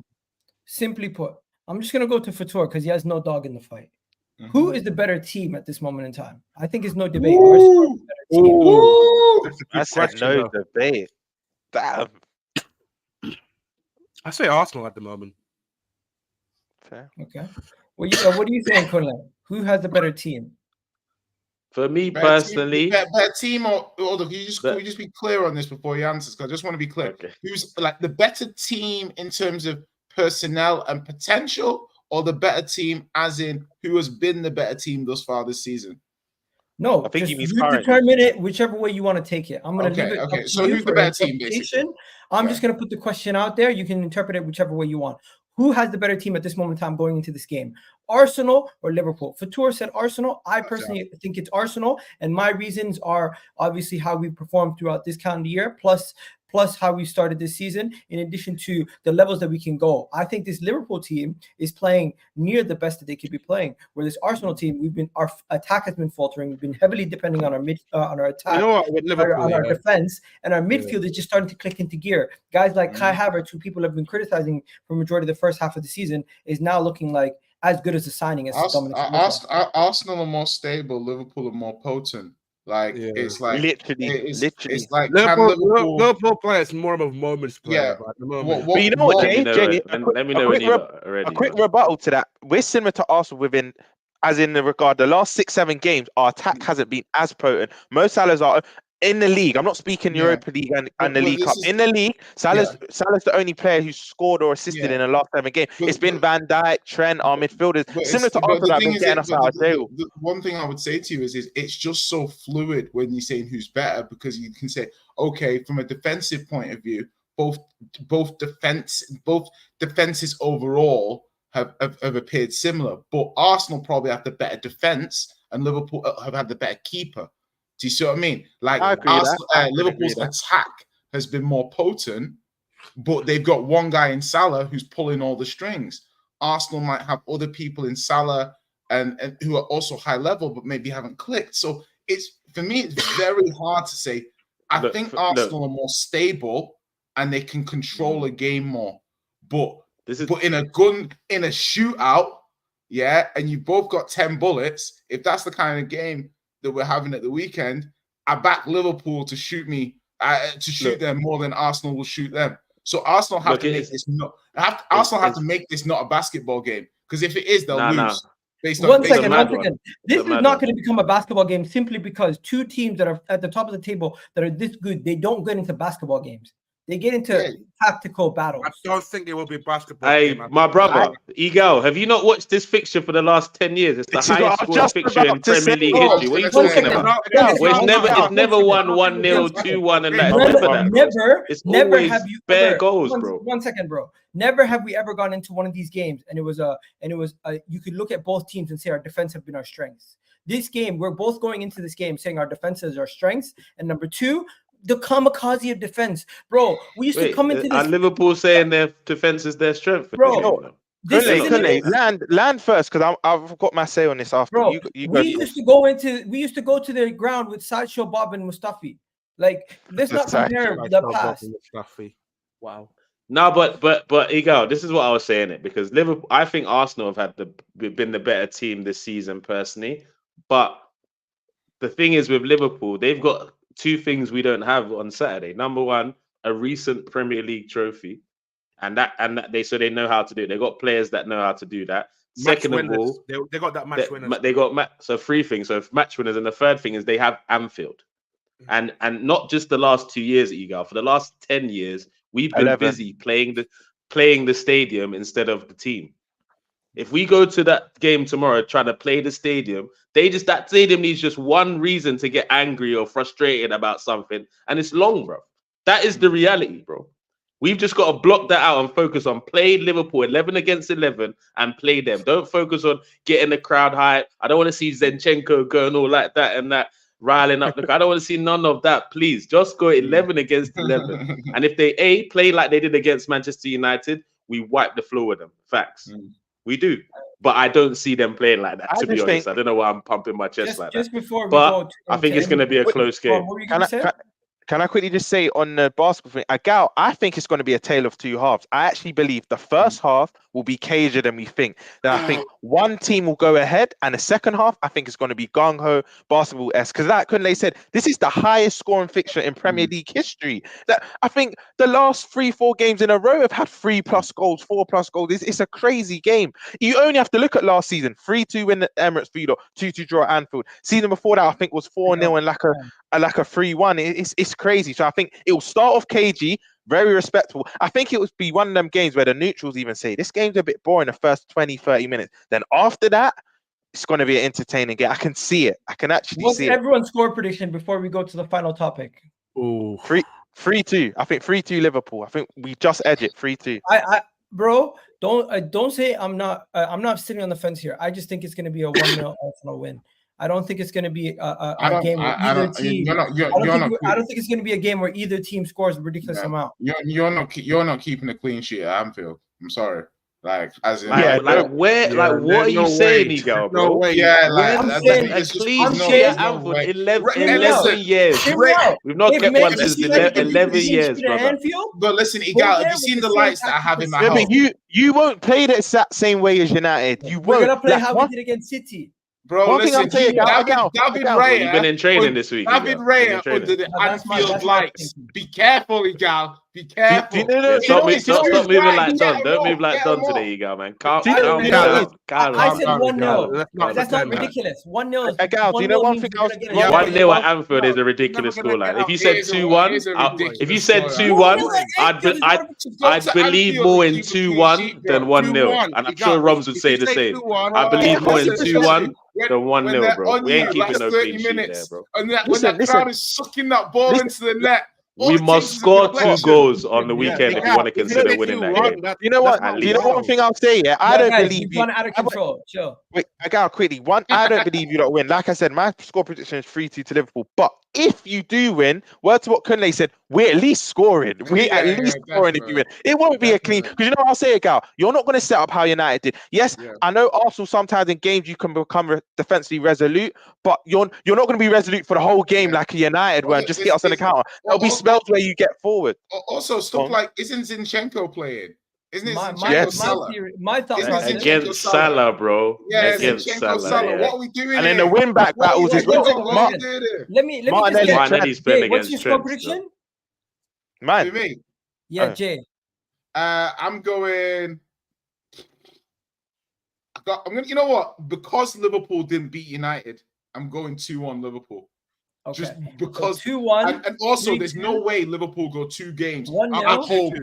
simply put, I'm just going to go to Fatur because he has no dog in the fight. Mm-hmm. Who is the better team at this moment in time? I think it's no debate. I said no debate. Damn. I say Arsenal at the moment. Okay. What are you saying, Colin? Who has the better team? For me personally, better team or can you just be clear on this before he answers? Because I just want to be clear. Okay. Who's like the better team in terms of personnel and potential, or the better team as in who has been the better team thus far this season? No, I think just he means you determine it whichever way you want to take it. I'm going to leave it up to So you who's the for better team, basically? interpretation. I'm just going to put the question out there. You can interpret it whichever way you want. Who has the better team at this moment in time going into this game? Arsenal or Liverpool? Fatur said Arsenal. I personally think it's Arsenal, and my reasons are obviously how we performed throughout this calendar year, plus how we started this season, in addition to the levels that we can go. I think this Liverpool team is playing near the best that they could be playing. Where this Arsenal team, our attack has been faltering. We've been heavily depending on our on our attack, with Liverpool, on our defense, and our midfield is just starting to click into gear. Guys like Kai Havertz, who people have been criticizing for the majority of the first half of the season, is now looking like as good as a signing as Dominic. Arsenal are more stable. Liverpool are more potent. It's like literally. It's like Liverpool players more of a moments player. Yeah. At the moment. But you know what, Let me know when you a quick rebuttal to that. We're similar to Arsenal as in the regard, the last 6-7 games, our attack hasn't been as potent. Mo Salah's are in the league. I'm not speaking Europa League and the League Cup. In the league, Salah's the only player who's scored or assisted in the last 7 games. It's been Van Dijk, Trent, our midfielders. Similar to Arsenal, that have been getting us out of jail. The one thing I would say to you is it's just so fluid when you're saying who's better, because you can say, okay, from a defensive point of view, both defenses overall have appeared similar, but Arsenal probably have the better defense and Liverpool have had the better keeper. Do you see what I mean? Like Liverpool's attack has been more potent, but they've got one guy in Salah who's pulling all the strings. Arsenal might have other people in Salah and who are also high level, but maybe haven't clicked. So for me, it's very hard to say. I think Arsenal are more stable and they can control a game more. But in a shootout, and you both got 10 bullets, if that's the kind of game that we're having at the weekend, I back Liverpool to shoot them more than Arsenal will shoot them. So Arsenal have to make this not a basketball game, because if it is, they'll lose. One second. This is not going to become a basketball game simply because two teams that are at the top of the table that are this good, they don't get into basketball games. They get into tactical battles. I don't think it will be basketball. Hey, my brother, Eagle, have you not watched this fixture for the last 10 years? It's the highest scoring fixture in Premier League history. What are you talking about? It's never 1-1-0, 2-1, and that. It's always bare goals, bro. 1 second, bro. Never have we ever gone into one of these games and it was you could look at both teams and say our defense have been our strengths. This game, we're both going into this game saying our defense is our strengths, and number two, the kamikaze of defense, bro. We used to come into this. And Liverpool saying their defense is their strength, bro. Land first, because I've got my say on this after. Bro, we used to go to the ground with Sideshow Bob and Mustafi. Like, let's not compare the past. Wow. No, but Eagle, this is what I was saying it, because Liverpool, I think Arsenal have been the better team this season personally, but the thing is with Liverpool, they've got two things we don't have on Saturday. Number one, a recent Premier League trophy, and they know how to do it. They got players that know how to do that. Second of all, they got that match winners. They got so 3 things. So match winners, and the third thing is they have Anfield, and not just the last 2 years, Eagle. For the last 10 years, we've been busy playing the stadium instead of the team. If we go to that game tomorrow trying to play the stadium, that stadium needs just one reason to get angry or frustrated about something, and it's long, bro. That is the reality, bro. We've just got to block that out and focus on play Liverpool 11 against 11 and play them. Don't focus on getting the crowd hype. I don't want to see Zinchenko going all like that and that, riling up. I don't want to see none of that, please. Just go 11 against 11. And if they play like they did against Manchester United, we wipe the floor with them. Facts. We do. But I don't see them playing like that, to be honest. I don't know why I'm pumping my chest like that. But I think it's going to be a close game. Can I quickly just say on the basketball thing, I think it's going to be a tale of two halves. I actually believe the first half will be cagier than we think. Then I think one team will go ahead, and the second half, I think it's going to be gung-ho, basketball-esque. Because like Kunle said, this is the highest scoring fixture in Premier League history. That I think the last 3-4 games in a row have had 3+ goals, 4+ goals. It's a crazy game. You only have to look at last season: 3-2 win at Emirates, 2-2 draw at Anfield. Season before that, I think was 4-0 and like a 3-1. It's crazy. So I think it will start off cagey, very respectable. I think it would be one of them games where the neutrals even say this game's a bit boring the first 20-30 minutes. Then after that, it's going to be an entertaining game. I can see it. I can actually see it. What's everyone's score prediction before we go to the final topic? 3-2. I think 3-2 Liverpool. I think we just edge it 3-2. Bro, don't say I'm not sitting on the fence here. I just think it's going to be a 1-0 Arsenal win. I don't think it's going to be a game where either team. I don't think it's going to be a game where either team scores a ridiculous amount. You're not keeping a clean sheet at Anfield. I'm sorry. Like, as in, what are you saying, Eagle, bro? No way. Yeah, like, I'm saying a clean sheet at Anfield 11 years. We've not kept one since 11 years, brother. But listen, Eagle, have you seen the lights that I have in my house? But you won't play the exact same way as United. You won't. We're gonna play how we did against City. Bro, listen, David Raya. You've been in training this week. David Raya under the Anfield lights. Be careful, Egal. Be careful. Stop moving like Don. Don't move like Don today, Egal, man. Calm down. I said 1-0. That's not ridiculous. 1-0. Egal, do you know one thing? 1-0 at Anfield is a ridiculous scoreline. If you said 2-1, I'd believe more in 2-1 than 1-0. And I'm sure Roms would say the same. I believe more in 2-1 than 1-0, bro. We ain't keeping no clean sheet there, bro. And when that crowd is sucking that ball into the net. We must score 2 goals on the weekend if you want to consider winning that game. You know what? Do you know one thing I'll say? Yeah, I don't believe you. Out of control. Sure. Wait, I got quickly. I don't believe you don't win. Like I said, my score prediction is 3-2 to Liverpool. But if you do win, word to what Kunle said, we're at least scoring. We're at least scoring if you win. It won't be a clean. Because you know what I'll say, Gal? You're not going to set up how United did. Yes, I know Arsenal sometimes in games you can become defensively resolute, but you're not going to be resolute for the whole game like a United were and just get us on the counter. There'll be spells where you get forward. Also, stuff like, isn't Zinchenko playing? Isn't it my thought against Salah, bro? Yeah, against Salah. Yeah. What are we doing? And then the win back battles as well. Let me Martinelli's playing against what's your score prediction? Man. Me? Yeah, Jay. I'm going. You know what? Because Liverpool didn't beat United, I'm going 2-1 Liverpool. Okay. Just because 2-1, and also there's no way Liverpool go 2 games 1-0. at home.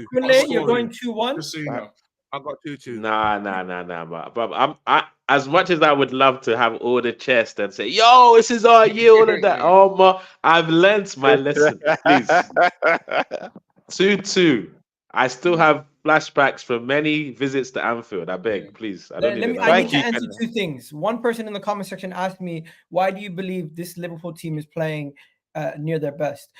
You're going 2-1. Just so you know. I got 2-2. Nah. But I as much as I would love to have all the chest and say, "Yo, this is our year," all of that. I've learnt my lesson. Please, 2-2. I still have flashbacks from many visits to Anfield. I beg, please. I need to answer 2 things. One person in the comment section asked me, "Why do you believe this Liverpool team is playing near their best?"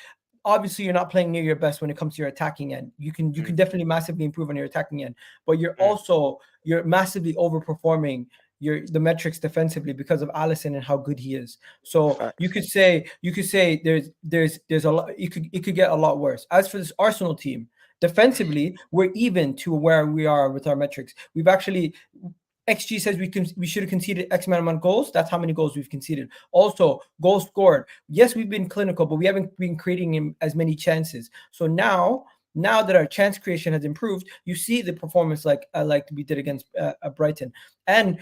Obviously, you're not playing near your best when it comes to your attacking end. You can definitely massively improve on your attacking end, but you're massively overperforming the metrics defensively because of Alisson and how good he is. So you could say there's a lot. It could get a lot worse. As for this Arsenal team, defensively, we're even to where we are with our metrics. We've actually XG says we should have conceded X amount of goals. That's how many goals we've conceded. Also, goals scored. Yes, we've been clinical, but we haven't been creating as many chances. So now that our chance creation has improved, you see the performance like we did against Brighton. And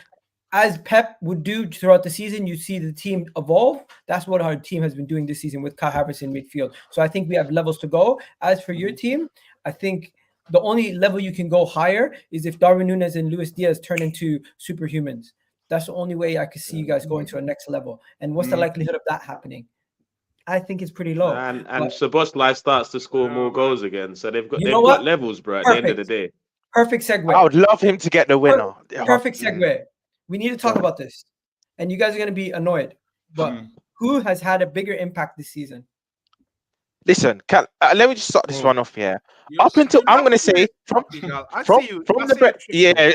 as Pep would do throughout the season, you see the team evolve. That's what our team has been doing this season with Kai Havertz in midfield. So I think we have levels to go. As for your team, I think the only level you can go higher is if Darwin Núñez and Luis Diaz turn into superhumans. That's the only way I could see you guys going to a next level. And what's the likelihood of that happening? I think it's pretty low. And Szoboszlai starts to score more goals again. So they've got levels, bro, at the end of the day. Perfect segue. I would love him to get the winner. Perfect segue. We need to talk about this. And you guys are going to be annoyed. But who has had a bigger impact this season? Listen, let me just start this one off here. Up until I'm going to say from the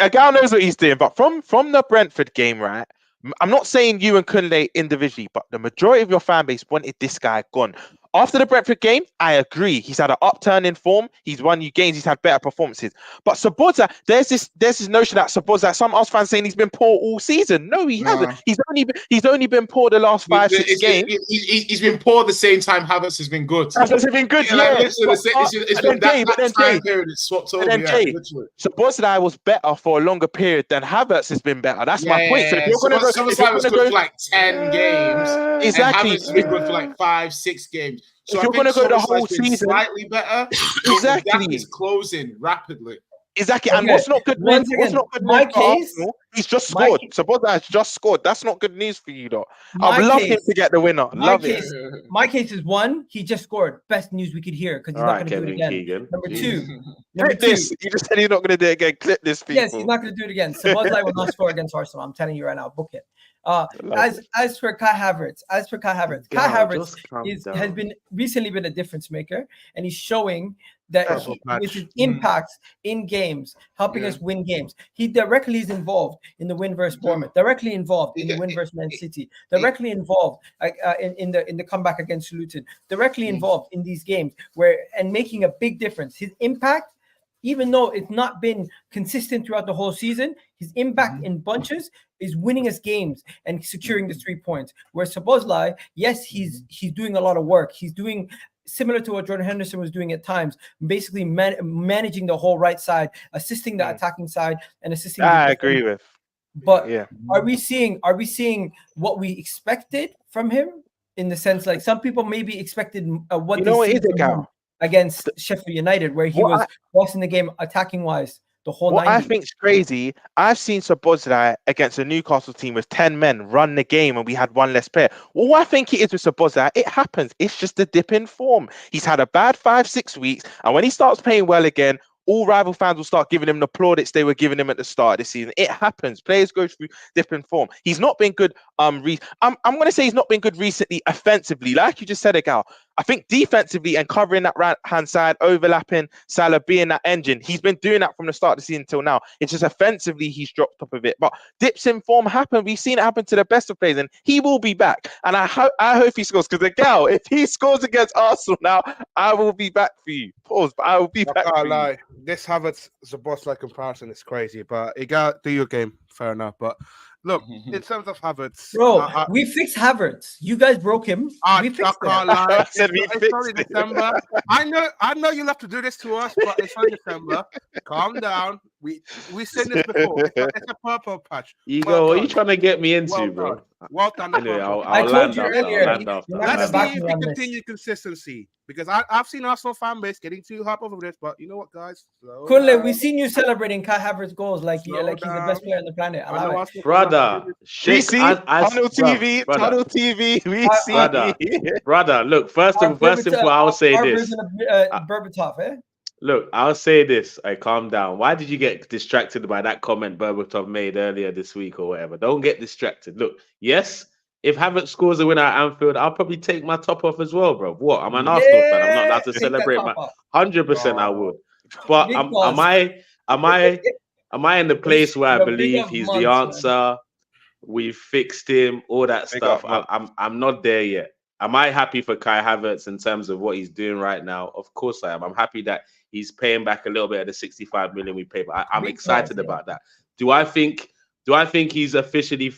a guy knows what he's doing, but from the Brentford game, right? I'm not saying you and Kunle individually, but the majority of your fan base wanted this guy gone. After the Brentford game, I agree. He's had an upturn in form. He's won you games. He's had better performances. But Szoboszlai, there's this notion that Szoboszlai, some Arsenal fans saying he's been poor all season. No, he hasn't. He's only been poor the last 5-6 games. He's been poor the same time Havertz has been good. Havertz has been good, yeah. It's been that time period. It's swapped over. Szoboszlai was better for a longer period than Havertz has been better. That's my point. So if you're going to go, Szoboszlai was good for like 10 games. Exactly. And Havertz has been good for like 5-6 games. So if you're going to go the whole season, slightly better. Exactly. He's closing rapidly. Exactly. And what's not good? What's not good? My case, Arsenal, he's just scored. Szoboszlai has just scored. That's not good news for you, though. I'd love him to get the winner. Love it. My case is 1, he just scored. Best news we could hear because he's not going to do it again. Keegan. Number 2, clip this. You just said he's not going to do it again. Clip this, people. Yes, he's not going to do it again. Szoboszlai will not score against Arsenal. I'm telling you right now. Book it. As for Kai Havertz, Kai Havertz has been recently been a difference maker, and he's showing that with his impacts in games, helping us win games. He directly is involved in the win versus Bournemouth, directly involved in the win versus Man City, directly involved in the comeback against Luton, directly involved in these games and making a big difference. His impact, even though it's not been consistent throughout the whole season, his impact in bunches is winning us games and securing the 3 points. Where Szoboszlai, yes, he's doing a lot of work. He's doing similar to what Jordan Henderson was doing at times, basically managing the whole right side, assisting the attacking side, and assisting. I agree with. But are we seeing what we expected from him in the sense like some people maybe expected what against Sheffield United, where he was bossing the game attacking wise the whole 90. I think is crazy. I've seen Szoboszlai against a Newcastle team with 10 men run the game and we had one less player. Well, what I think it is with Szoboszlai, it happens. It's just a dip in form. He's had a bad 5-6 weeks, and when he starts playing well again, all rival fans will start giving him the plaudits they were giving him at the start of the season. It happens. Players go through different form. He's not been good. I'm going to say he's not been good recently offensively. Like you just said, Egal. I think defensively and covering that right-hand side, overlapping Salah, being that engine, he's been doing that from the start of the season until now. It's just offensively he's dropped off a bit. But dips in form happen. We've seen it happen to the best of players, and he will be back. And I hope he scores, because Egal, if he scores against Arsenal now, I will be back for you. Pause, but I will be back for you. This Havertz Szoboszlai comparison is crazy, but Egal, do your game, fair enough. But look, in terms of Havertz, bro, we fixed Havertz. You guys broke him. We fixed him. It's only December. I know you'll have to do this to us, but it's only December. Calm down. We said this before. It's a purple patch. Ego, what are you trying to get me into, bro? Well done. Anyway, I told you earlier. Let's see if we continue consistency, because I've seen Arsenal fan base getting too hard over this. But you know what, guys? Kunle, we've seen you celebrating Kai Havertz goals like he's the best player on the planet. Brother, we see Tunnel TV. We see, brother. Look, first of all, I'll say this. Berbatov, eh? Look, I'll say this. Calm down. Why did you get distracted by that comment Berbatov made earlier this week or whatever? Don't get distracted. Look, yes, if Havertz scores a winner at Anfield, I'll probably take my top off as well, bro. What? I'm an Arsenal fan. I'm not allowed to celebrate my 100%. I would. But am I in the place where I believe he's the answer? Man. We've fixed him, all that stuff. I'm not there yet. Am I happy for Kai Havertz in terms of what he's doing right now? Of course I am. I'm happy that he's paying back a little bit of the 65 million we paid, but I'm excited about that. Do I think he's officially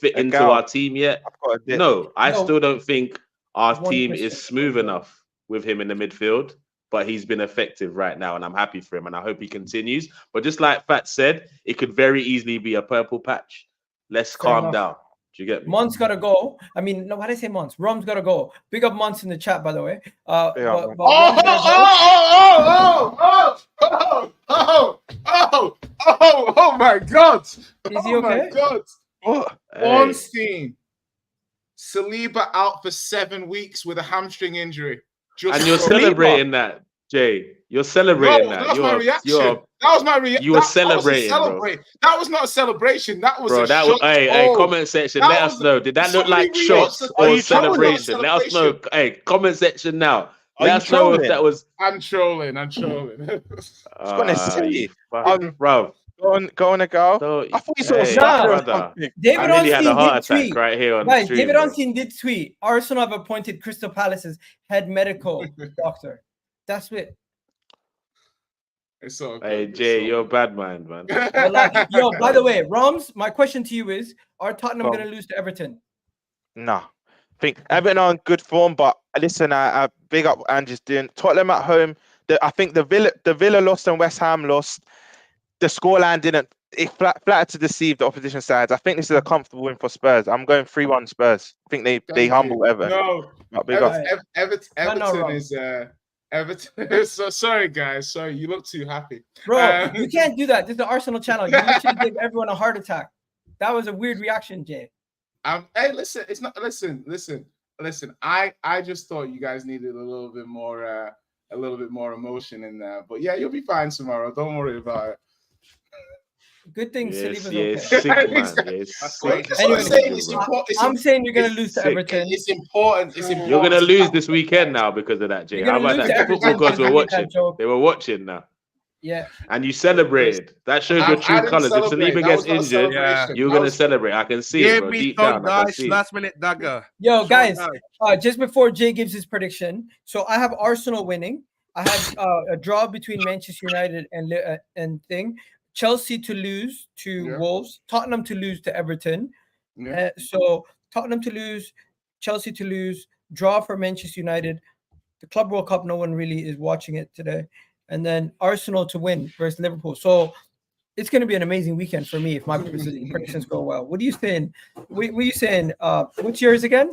fit into our team yet? No, I still don't think our team is smooth enough with him in the midfield, but he's been effective right now, and I'm happy for him, and I hope he continues. But just like Fat said, it could very easily be a purple patch. Let's calm down. Do you get me? Mon's got to go. I mean, no, why did I say Mon's? Rom's got to go. Big up Mon's in the chat, by the way. Oh my God. Is he okay? My God. Ornstein. Saliba out for 7 weeks with a hamstring injury. And you're celebrating that, Jay. You're celebrating that. That was my reaction. That was my reaction. You were celebrating, bro. That was not a celebration. That was a shot. Hey, comment section. Let us know. Did that look like shots or celebration? Let us know. Hey, comment section now. Let us know if that was. I'm trolling. Bro, Go on a go. So, I thought you saw hey, something or brother. something. David I nearly had a Onstein heart did attack tweet. right here on the Guys, stream. David bro. Onstein did tweet. Arsenal have appointed Crystal Palace's head medical doctor. That's it. It's all good. Hey, It's Jay, all you're a good. bad man, man. Yo, by the way, Roms, my question to you is: are Tottenham Go going on. to lose to Everton? Nah. I think Everton are in good form, but listen, I big up Andrew's doing Tottenham at home. I think the Villa lost and West Ham lost. The scoreline didn't. It flattered to deceive the opposition sides. I think this is a comfortable win for Spurs. I'm going 3-1 Spurs. I think they Thank humble you. Everton. No, Big up. Everton is Everton. So sorry, guys. Sorry, you look too happy, Bro. You can't do that. This is the Arsenal channel. You literally gave everyone a heart attack. That was a weird reaction, Jay. Hey, listen. It's not. Listen. I just thought you guys needed a little bit more emotion in there. But yeah, you'll be fine tomorrow. Don't worry about it. Good thing Yes, Saliba's yes, okay. sick, man. Yes, That's sick. what Anyway, I'm saying. It's important. I'm saying you're going to lose to sick. Everton. It's important. It's important. You're gonna lose this weekend now because of that, Jay. You're How gonna about lose to that? The football Everton gods were because you made that watching. joke. They were watching now. Yeah. And you celebrated. That shows your I true didn't colours. If celebrate. Saliba That gets was not a injured, celebration. you're That gonna was- celebrate. I can see it, Give bro. me Deep some down, I can dice, see it. last minute dagger. Yo, Some guys, dice. just before Jay gives his prediction, so I have Arsenal winning. I had a draw between Manchester United and Chelsea to lose to Wolves, Tottenham to lose to Everton. So Tottenham to lose, Chelsea to lose, draw for Manchester United. The Club World Cup, no one really is watching it today. And then Arsenal to win versus Liverpool. So it's going to be an amazing weekend for me if my predictions go well. What are you saying? What are you saying? What's yours again?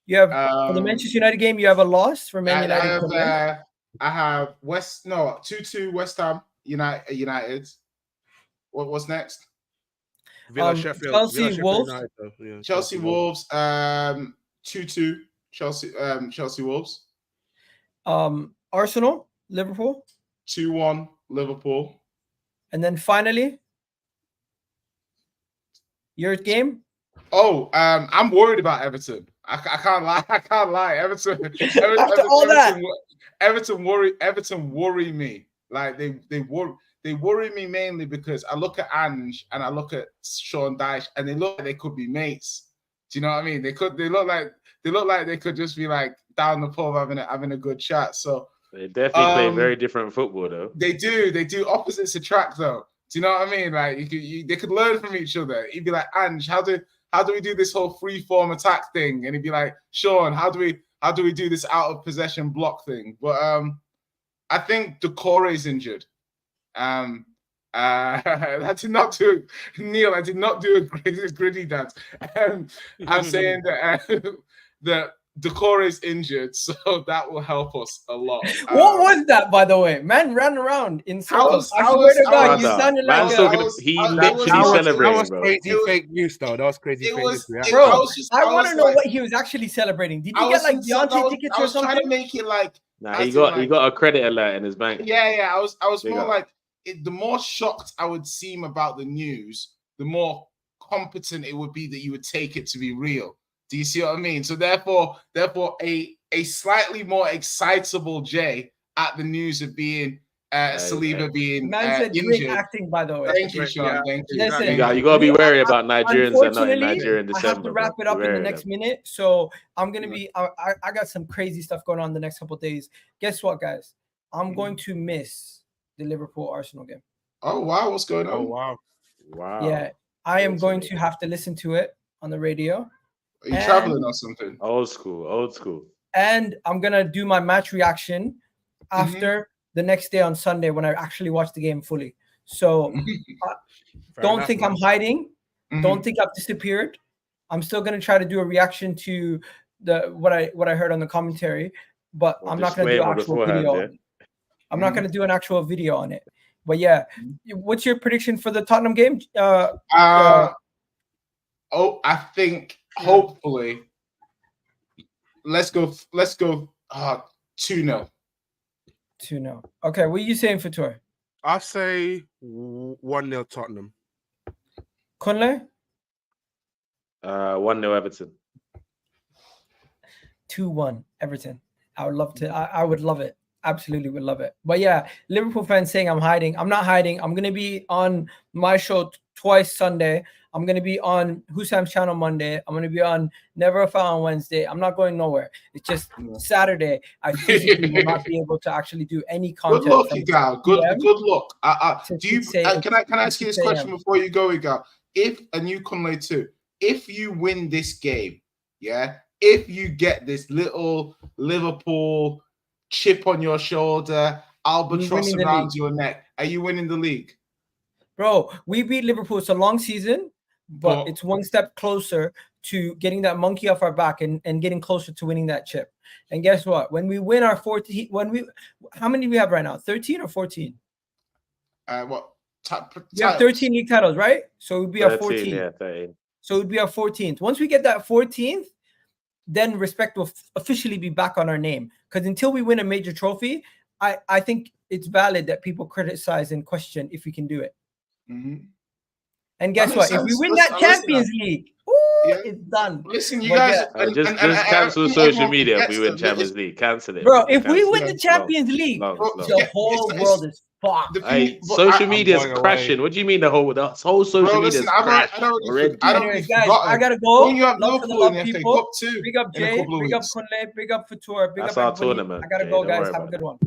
You have for the Manchester United game, you have a loss for Man United. I have 2-2 West Ham United. What's next? Villa, Sheffield, Chelsea, Villa, Wolves. Sheffield United, yeah, Chelsea Wolves. 2-2 Chelsea Wolves. Arsenal, Liverpool. 2-1 Liverpool. And then finally, your game. Oh, I'm worried about Everton. I can't lie. Everton worry me. Like they worry me mainly because I look at Ange and I look at Sean Dyche and they look like they could be mates. Do you know what I mean? They look like they could just be like down the pub having a good chat. So they definitely play very different football, though. They do. Opposites attract, though. Do you know what I mean? Like they could learn from each other. He'd be like, Ange, how do we do this whole free form attack thing? And he'd be like, Sean, how do we do this out of possession block thing? But I think Decore is injured. I did not do Neil. I did not do a gritty dance. I'm saying that that Decore is injured, so that will help us a lot. What was that, by the way? Man ran around in circles. I swear to God, you sounded like he literally celebrated. That was crazy fake news, though. That was crazy fake news. Bro, I want to know what he was actually celebrating. Did you get like Deontay tickets or something? I was trying to make it like. Nah, he got a credit alert in his bank. Yeah. I was more like the more shocked I would seem about the news, the more competent it would be that you would take it to be real. Do you see what I mean? So therefore, a slightly more excitable Jay at the news of being Saliba being said injured. Great acting, by the way. Thank you, Sean. Thank you. Listen, you got to be wary about Nigerians and not in Nigeria in December. I have to wrap it up in the next minute, so I'm gonna be. I got some crazy stuff going on the next couple of days. Guess what, guys? I'm going to miss the Liverpool Arsenal game. Oh wow, what's going on? Oh wow. Yeah, I am going to have to listen to it on the radio. Are you traveling or something? Old school. And I'm gonna do my match reaction after the next day on Sunday when I actually watch the game fully. So don't think I'm hiding. Don't think I've disappeared. I'm still gonna try to do a reaction to what I heard on the commentary, but I'm not gonna do an actual video. Yeah? I'm not gonna do an actual video on it. But yeah, what's your prediction for the Tottenham game? I think hopefully let's go 2-0. 2-0. Okay, what are you saying for Tor? I say 1-0 Tottenham. Kunle? 1-0 Everton. 2-1 Everton. I would love to. I would love it. Absolutely, we love it. But yeah, Liverpool fans saying I'm hiding. I'm not hiding. I'm gonna be on my show twice Sunday. I'm gonna be on Husam's channel Monday. I'm gonna be on Never a Foul on Wednesday. I'm not going nowhere. It's just Saturday. I physically will not be able to actually do any content. Good luck, Igal. Good luck. Can I ask you this question before you go, Igal? And you come later too. If you win this game, if you get this little Liverpool chip on your shoulder, albatross around your neck, are you winning the league? Bro, we beat Liverpool. It's a long season, but it's one step closer to getting that monkey off our back and getting closer to winning that chip. And guess what? When we win our 14, how many do we have right now? 13 or 14? We have 13 league titles, right? So it would be 13, our 14th. Yeah, 13. So it would be our 14th. Once we get that 14th, then respect will officially be back on our name. Because until we win a major trophy, I think it's valid that people criticize and question if we can do it. Mm-hmm. And guess what? If we win that Champions League, it's done. Listen, you guys, just cancel social media if we win Champions League. Cancel it, bro. If we win the Champions League, the whole world is fucked. Social media is crashing. What do you mean the whole social media is crashing? Anyways, guys, I gotta go. You have Love Liverpool for the people. too. Big up Jay. Big up Kunle. Big up Futur. Big That's up our everybody. tournament. I gotta go, guys. Have a good one.